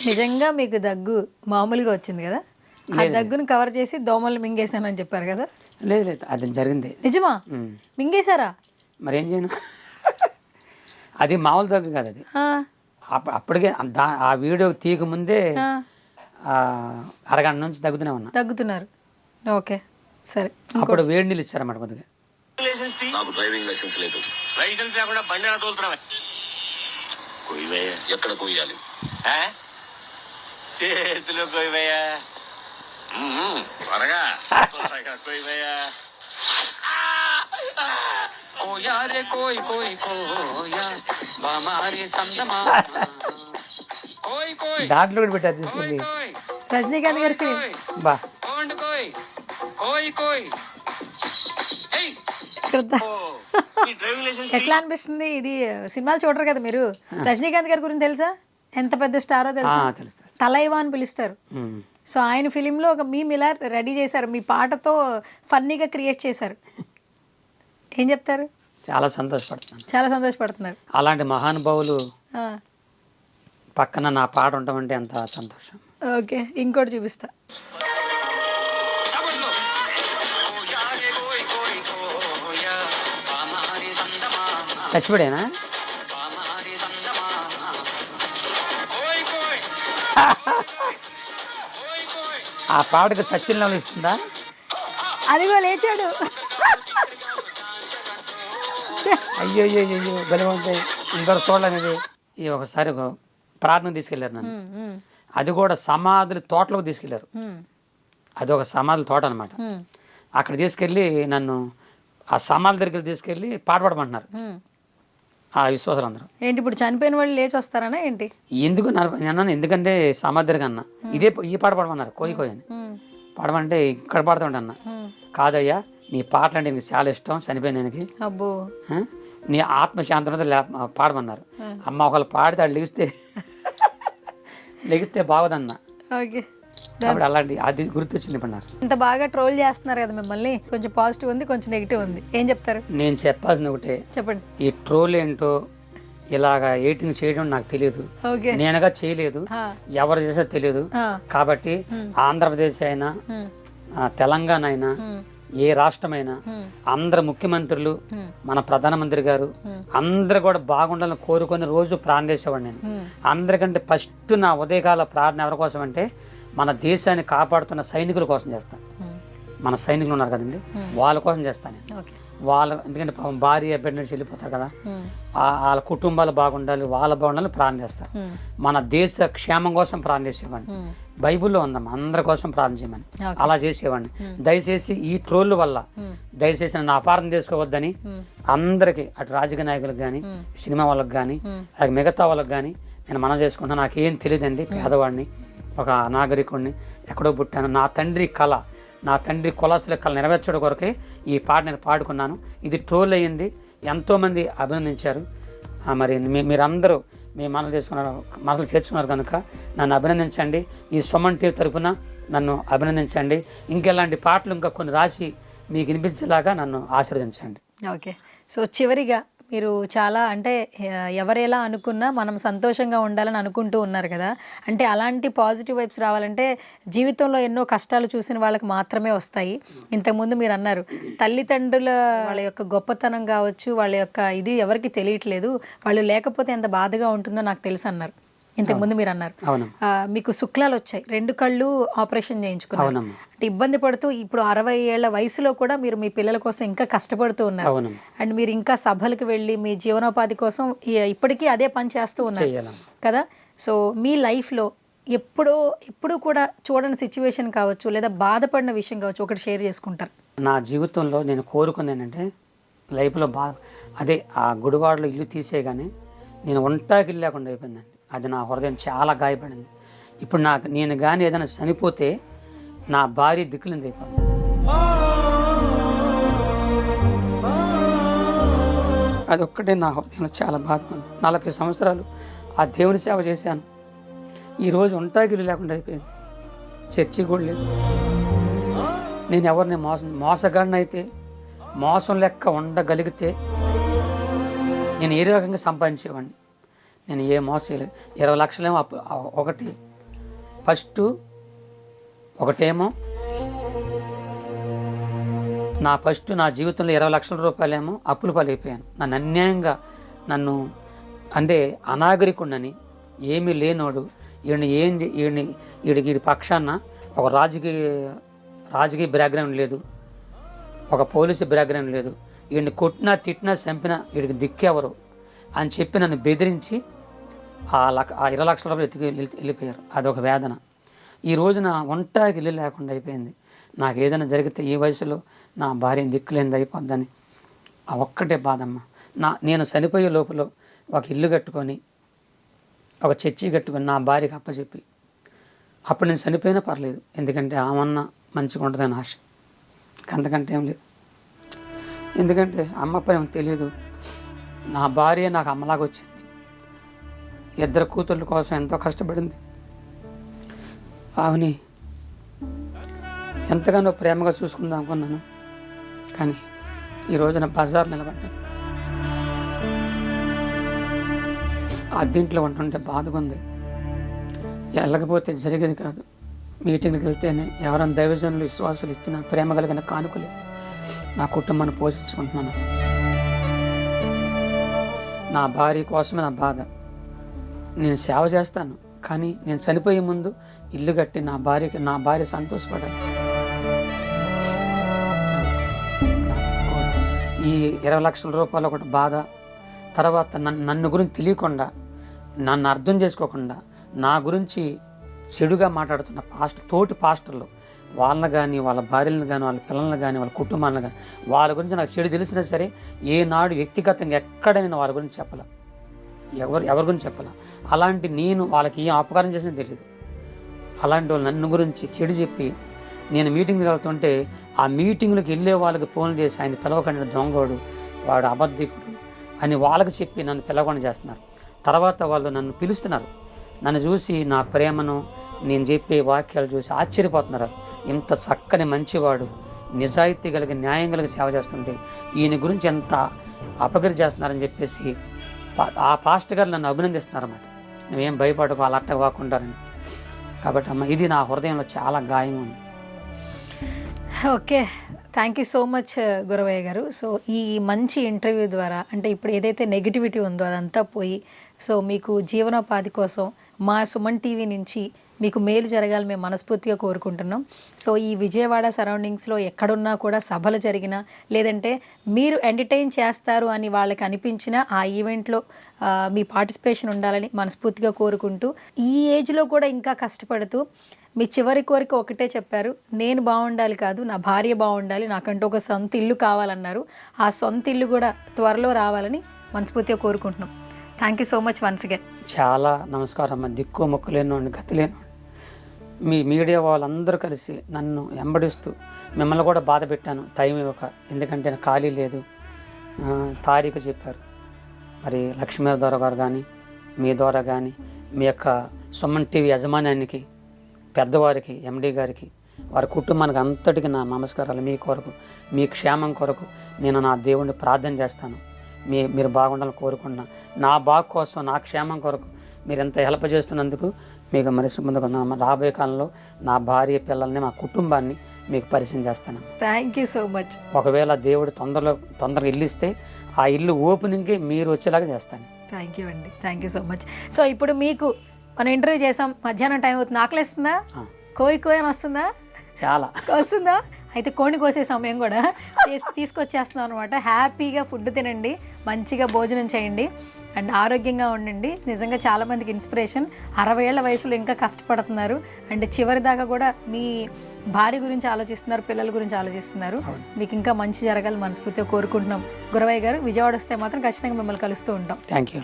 నిజంగా మీకు దగ్గు మామూలుగా వచ్చింది కదా? ఆ దగ్గును కవర్ చేసి దోమలు మింగేశానని చెప్పారు కదా? లేదు లేదు, అది జరిగింది. నిజమా? మింగేశారా? మరి ఏం చేయను, అది మామూలు దగ్గు కాదు అది. అప్పటికే ఆ వీడియో తీయక ముందే అరగంట నుంచి దగ్గుతూనే ఉన్నా. దగ్గుతున్నారు, ఓకే సరే. అప్పుడు వేడి నీళ్ళు ఇచ్చారన్నమాట కొద్దిగా. నాకు డ్రైవింగ్ లైసెన్స్ లేదు. లైసెన్స్ లేకుండా బండి ఎలా తోలుతున్నావా? కొయ్యవయ్యా. ఎక్కడ కొయ్యాలి? చేతిలో కొయ్యవయ్యా. త్వరగా కొయ్యవయ్యా. కోయారే కోయ్ కోయ్ కోయా బామారి సందమా కోయ్ కోయ్. దాంట్లో కూడా పెట్టారు తీసుకెళ్ళి. రజనీకాంత్ గారి ఫిలిం బా కోయ్ కోయ్ కోయ్. ఎట్లా అనిపిస్తుంది? ఇది సినిమాలు చూడరు కదా మీరు. రజనీకాంత్ గారి గురించి తెలుసా? ఎంత పెద్ద స్టారో తెలుసా? తలైవా అని పిలుస్తారు. సో ఆయన ఫిలింలో ఒక మీమ్ ఇలా రెడీ చేశారు, మీ పాటతో ఫన్నీగా క్రియేట్ చేశారు. ఏం చెప్తారు? చాలా సంతోషపడుతున్నాను, చాలా సంతోషపడుతున్నారు. అలాంటి మహానుభావులు పక్కన నా పాట ఉండమంటే ఎంత సంతోషం. ఓకే, ఇంకోటి చూపిస్తా. చచ్చిపోయానా? ఆ పాటకు సచిన్ లెవెల్ ఇస్తుందా? అదిగో లేచాడు. అయ్యో అయ్యో అయ్యో బలవంతాయి ఇందరు చూడలేనిది. ఈ ఒకసారి ఒక ప్రార్థన తీసుకెళ్లారు నన్ను. అది కూడా సమాధుల తోటలోకి తీసుకెళ్లారు. అది ఒక సమాధుల తోట అనమాట. అక్కడ తీసుకెళ్ళి నన్ను ఆ సమాధుల దగ్గరికి తీసుకెళ్ళి పాట పాడమంటున్నారు ఆ విశ్వాసాలు అందరూ. ఏంటి ఇప్పుడు చనిపోయిన వాళ్ళు లేచి వస్తారనా ఏంటి? ఎందుకు అన్నాను, ఎందుకంటే సమాధి దగ్గర అన్న ఈ పాట పాడమన్నారు. కోయి కోయి అని పాడమంటే ఇక్కడ పాడుతుంటే అన్న, కాదయ్యా నీ పాటలు అంటే నీకు చాలా ఇష్టం, చనిపోయినానికి అబ్బో నీ ఆత్మశాంతి పాడమన్నారు. అమ్మ ఒకళ్ళు పాడితే అది లెగిస్తే బాగోదన్న. ఓకే, కాబట్టి అలాంటి అది గుర్తొచ్చింది ఇప్పుడు నాకు. ఇంత బాగా ట్రోల్ చేస్తున్నారు కదా మిమ్మల్ని, కొంచెం పాజిటివ్ ఉంది కొంచెం నెగిటివ్ ఉంది, ఏం చెప్తారు? నేను చెప్పాల్సింది ఒకటే, చెప్పండి. ఈ ట్రోల్ ఏంటో ఇలాగా ఎయిటింగ్ చేయడం నాకు తెలియదు, నేనుగా చేయలేదు, ఎవరు చేసో తెలియదు. కాబట్టి ఆంధ్రప్రదేశ్ అయినా తెలంగాణ అయినా ఏ రాష్ట్రమైనా అందరు ముఖ్యమంత్రులు మన ప్రధానమంత్రి గారు అందరు కూడా బాగుండాలని కోరుకొని రోజు ప్రార్థన చేసేవాడు నేను. అందరికంటే ఫస్ట్ నా ఉదయకాల ప్రార్థన ఎవరి కోసం అంటే మన దేశాన్ని కాపాడుతున్న సైనికుల కోసం చేస్తాను. మన సైనికులు ఉన్నారు కదండి, వాళ్ళ కోసం చేస్తాను నేను. వాళ్ళ ఎందుకంటే పాపం భార్య బిడ్డ నుంచి వెళ్ళిపోతారు కదా, వాళ్ళ కుటుంబాలు బాగుండాలి, వాళ్ళ బాగుండాలని ప్రార్థన చేస్తారు. మన దేశ క్షేమం కోసం ప్రార్థన చేసేవాడిని. బైబిల్లో ఉందమ్మా, అందరి కోసం ప్రార్థన చేయమని. అలా చేసేవాడిని. దయచేసి ఈ ట్రోల్ వల్ల దయచేసి నన్ను అపార్థం చేసుకోవద్దని అందరికీ, అటు రాజకీయ నాయకులకు కానీ, సినిమా వాళ్ళకి కానీ, మిగతా వాళ్ళకి కానీ నేను మనం చేసుకుంటాను. నాకేం తెలియదండి, పేదవాడిని, ఒక నాగరికుడిని, ఎక్కడో పుట్టాను. నా తండ్రి కళ, నా తండ్రి కులస్తుల కళ నెరవేర్చడం కొరకే ఈ పాట నేను పాడుకున్నాను. ఇది ట్రోల్ అయ్యింది, ఎంతోమంది అభినందించారు. మరి మీరందరూ మీ మనసులు తీర్చుకున్నారు కనుక నన్ను అభినందించండి. ఈ సుమన్ టీవీ తరపున నన్ను అభినందించండి. ఇంకెలాంటి పాటలు ఇంకా కొన్ని రాసి మీకు వినిపించేలాగా నన్ను ఆశీర్వదించండి. ఓకే. సో చివరిగా మీరు చాలా అంటే ఎవరెలా అనుకున్నా మనం సంతోషంగా ఉండాలని అనుకుంటూ ఉన్నారు కదా, అంటే అలాంటి పాజిటివ్ వైబ్స్ రావాలంటే జీవితంలో ఎన్నో కష్టాలు చూసిన వాళ్ళకి మాత్రమే వస్తాయి. ఇంతకుముందు మీరు అన్నారు తల్లిదండ్రుల వాళ్ళ యొక్క గొప్పతనం కావచ్చు, వాళ్ళ యొక్క ఇది ఎవరికి తెలియట్లేదు, వాళ్ళు లేకపోతే ఎంత బాధగా ఉంటుందో నాకు తెలుసు అన్నారు. ఇంతకుముందు మీరు అన్నారు మీకు శుక్లాలు వచ్చాయి, 2 కళ్ళు ఆపరేషన్ చేయించుకున్నారు, అంటే ఇబ్బంది పడుతూ ఇప్పుడు 60 ఏళ్ల వయసులో కూడా మీరు మీ పిల్లల కోసం ఇంకా కష్టపడుతూ ఉన్నారు. అండ్ మీరు ఇంకా సభలకు వెళ్ళి మీ జీవనోపాధి కోసం ఇప్పటికీ అదే పని చేస్తూ ఉన్నారు కదా. సో మీ లైఫ్లో ఎప్పుడు కూడా చూడని సిచ్యువేషన్ కావచ్చు, లేదా బాధపడిన విషయం కావచ్చు, ఒకటి షేర్ చేసుకుంటారు. నా జీవితంలో నేను కోరుకుంది ఏంటంటే లైఫ్లో అదే ఆ గుడివాడలో ఇల్లు తీసేయగానే నేను ఒంటాకి లేకుండా అయిపోయిందండి. అది నా హృదయం చాలా గాయపడింది. ఇప్పుడు నేను కానీ ఏదైనా చనిపోతే నా భార్య దిక్కులింది అయిపోతుంది. అదొక్కటే నా హృదయంలో చాలా బాధపడింది. 40 సంవత్సరాలు ఆ దేవుని సేవ చేశాను. ఈరోజు ఒంటాగిల్లు లేకుండా అయిపోయింది. చర్చి కూడా లేదు. నేను ఎవరిని మోసగాడినైతే, మోసం లెక్క ఉండగలిగితే నేను ఏ రకంగా సంపాదించేవాడిని. నేను ఏ మోసం 20 లక్షలేమో ఒకటేమో నా జీవితంలో 20 లక్షల రూపాయలేమో అప్పులు పాలైపోయాను. నన్ను అన్యాయంగా అంటే అనాగరికుడిని, ఏమీ లేనోడు, వీడి పక్షాన ఒక రాజకీయ బ్యాక్గ్రౌండ్ లేదు, ఒక పోలీసు బ్యాక్గ్రౌండ్ లేదు, వీడిని కొట్టినా తిట్టినా చంపినా వీడికి దిక్కెవరు అని చెప్పి నన్ను బెదిరించి ఆ 20 లక్షల రూపాయలు వెళ్ళిపోయారు. అదొక వేదన. ఈ రోజున ఒంటాకి ఇల్లు లేకుండా అయిపోయింది. నాకు ఏదైనా జరిగితే ఈ వయసులో నా భార్యని దిక్కులేనిది అయిపోద్దని ఆ ఒక్కటే బాధమ్మ. నేను చనిపోయే లోపల ఒక ఇల్లు కట్టుకొని, ఒక చర్చి కట్టుకొని నా భార్యకి అప్పచెప్పి, అప్పుడు నేను చనిపోయినా పర్లేదు, ఎందుకంటే ఆమన్నా మంచిగా ఉంటుందని ఆశ. అంతకంటే ఏం లేదు. ఎందుకంటే అమ్మ ప్రేమ తెలియదు. నా భార్య నాకు అమ్మలాగా వచ్చింది. 2 కూతుర్ల కోసం ఎంతో కష్టపడింది. ఆమెని ఎంతగానో ప్రేమగా చూసుకుందాం అనుకున్నాను, కానీ ఈ రోజున బజార్ నిలబడ్డాను. అద్దీంట్లో ఉంటుంటే బాధగా ఉంది. వెళ్ళకపోతే జరిగేది కాదు. మీటింగ్కి వెళ్తేనే ఎవరైనా దైవజనులు, విశ్వాసులు ఇచ్చిన ప్రేమ కలిగిన కానుకలు నా కుటుంబాన్ని పోషించుకుంటున్నాను. నా భార్య కోసమే నా బాధ. నేను సేవ చేస్తాను, కానీ నేను చనిపోయే ముందు ఇల్లు కట్టి నా భార్య సంతోషపడాలి. ఈ 20 లక్షల రూపాయలు ఒకటి బాధ. తర్వాత నన్ను గురించి తెలియకుండా, నన్ను అర్థం చేసుకోకుండా, నా గురించి చెడుగా మాట్లాడుతున్న తోటి పాస్టర్లు, వాళ్ళని కానీ, వాళ్ళ భార్యలను కానీ, వాళ్ళ పిల్లలను కానీ, వాళ్ళ కుటుంబాలను కానీ, వాళ్ళ గురించి నాకు చెడు తెలిసినా సరే ఏనాడు వ్యక్తిగతంగా ఎక్కడ నేను వాళ్ళ గురించి చెప్పాల, ఎవరి గురించి చెప్పాల. అలాంటి నేను వాళ్ళకి ఏం అపకారం చేసినా తెలియదు. అలాంటి వాళ్ళు నన్ను గురించి చెడు చెప్పి, నేను మీటింగ్కి వెళ్తుంటే ఆ మీటింగ్లకు వెళ్ళే వాళ్ళకి ఫోన్లు చేసి ఆయన పిలవకుండా దొంగోడు, వాడు అబద్ధికుడు అని వాళ్ళకి చెప్పి నన్ను పిలవకుండా చేస్తున్నారు. తర్వాత వాళ్ళు నన్ను పిలుస్తున్నారు. నన్ను చూసి నా ప్రేమను, నేను చెప్పే వాక్యాలు చూసి ఆశ్చర్యపోతున్నారు. ఇంత చక్కని మంచివాడు, నిజాయితీ కలిగి న్యాయం కలిగి సేవ చేస్తుంటే ఈయన గురించి ఎంత అపగరి చేస్తున్నారని చెప్పేసి ఆ పాస్టర్ గారు నన్ను అభినందిస్తున్నారన్నమాట. నువ్వేం భయపడకు, వాళ్ళు అట్టగా వాకుంటారని. కాబట్టి అమ్మ, ఇది నా హృదయంలో చాలా గాయంగా ఉంది. Okay, thank you so much Guravayya garu. So ఈ మంచి ఇంటర్వ్యూ ద్వారా, అంటే ఇప్పుడు ఏదైతే నెగిటివిటీ ఉందో అదంతా పోయి, సో మీకు జీవనోపాధి కోసం మా సుమన్ టీవీ నుంచి మీకు మేలు జరగాలి మేము మనస్ఫూర్తిగా కోరుకుంటున్నాం. సో ఈ విజయవాడ సరౌండింగ్స్లో ఎక్కడున్నా కూడా సభలు జరిగినా, లేదంటే మీరు ఎంటర్టైన్ చేస్తారు అని వాళ్ళకి అనిపించిన ఆ ఈవెంట్లో మీ పార్టిసిపేషన్ ఉండాలని మనస్ఫూర్తిగా కోరుకుంటూ, ఈ ఏజ్లో కూడా ఇంకా కష్టపడుతూ మీ చివరి కోరిక ఒకటే చెప్పారు, నేను బాగుండాలి కాదు, నా భార్య బాగుండాలి, నాకంటూ ఒక సొంత ఇల్లు కావాలన్నారు. ఆ సొంత ఇల్లు కూడా త్వరలో రావాలని మనస్ఫూర్తిగా కోరుకుంటున్నాం. Thank you so much once again. చాలా నమస్కారం అమ్మ. దిక్కు మొక్కు లేనివాడిని, గతి లేనివాడిని. మీ మీడియా వాళ్ళందరూ కలిసి నన్ను వెంబడిస్తూ మిమ్మల్ని కూడా బాధ పెట్టాను, టైం ఇవ్వక. ఎందుకంటే నాకు ఖాళీ లేదు. తారీఖు చెప్పారు. మరి లక్ష్మీ ద్వారా గారు కానీ, మీ ద్వారా కానీ, మీ యొక్క సుమన్ టీవీ యజమాన్యానికి, పెద్దవారికి, ఎండి గారికి, వారి కుటుంబానికి అంతటికి నా నమస్కారాలు. మీ కొరకు, మీ క్షేమం కొరకు నేను నా దేవుణ్ణి ప్రార్థన చేస్తాను. మీరు బాగుండాలని కోరుకుంటున్నా. నా బాగు కోసం, నా క్షేమం కొరకు మీరు ఎంత హెల్ప్ చేస్తున్నందుకు మీకు మనిషి ముందుకు రాబోయే కాలంలో నా భార్య, పిల్లల్ని, మా కుటుంబాన్ని మీకు పరిచయం చేస్తాను. Thank you so much. ఒకవేళ దేవుడు తొందరగా ఇల్లు ఇస్తే ఆ ఇల్లు ఓపెనింగ్కి మీరు వచ్చేలాగా చేస్తాను. థ్యాంక్ యూ అండి, thank you so much. So ఇప్పుడు మీకు మనం ఇంటర్వ్యూ చేసాం, మధ్యాహ్నం టైం అవుతుంది, ఆకలిస్తుందా? కోయి అని వస్తుందా? చాలా వస్తుందా? అయితే కోడిని కోసే సమయం కూడా తీసుకొచ్చేస్తున్నాం అనమాట. హ్యాపీగా ఫుడ్ తినండి, మంచిగా భోజనం చేయండి అండ్ ఆరోగ్యంగా ఉండండి. నిజంగా చాలామందికి ఇన్స్పిరేషన్. 60 ఏళ్ల వయసులో ఇంకా కష్టపడుతున్నారు అండ్ చివరి దాకా కూడా మీ భార్య గురించి ఆలోచిస్తున్నారు, పిల్లల గురించి ఆలోచిస్తున్నారు. మీకు ఇంకా మంచి జరగాలి మనస్ఫూర్తిగా కోరుకుంటున్నాం. గురవయ్య గారు, విజయవాడ వస్తే మాత్రం ఖచ్చితంగా మిమ్మల్ని కలుస్తూ ఉంటాం. Thank you.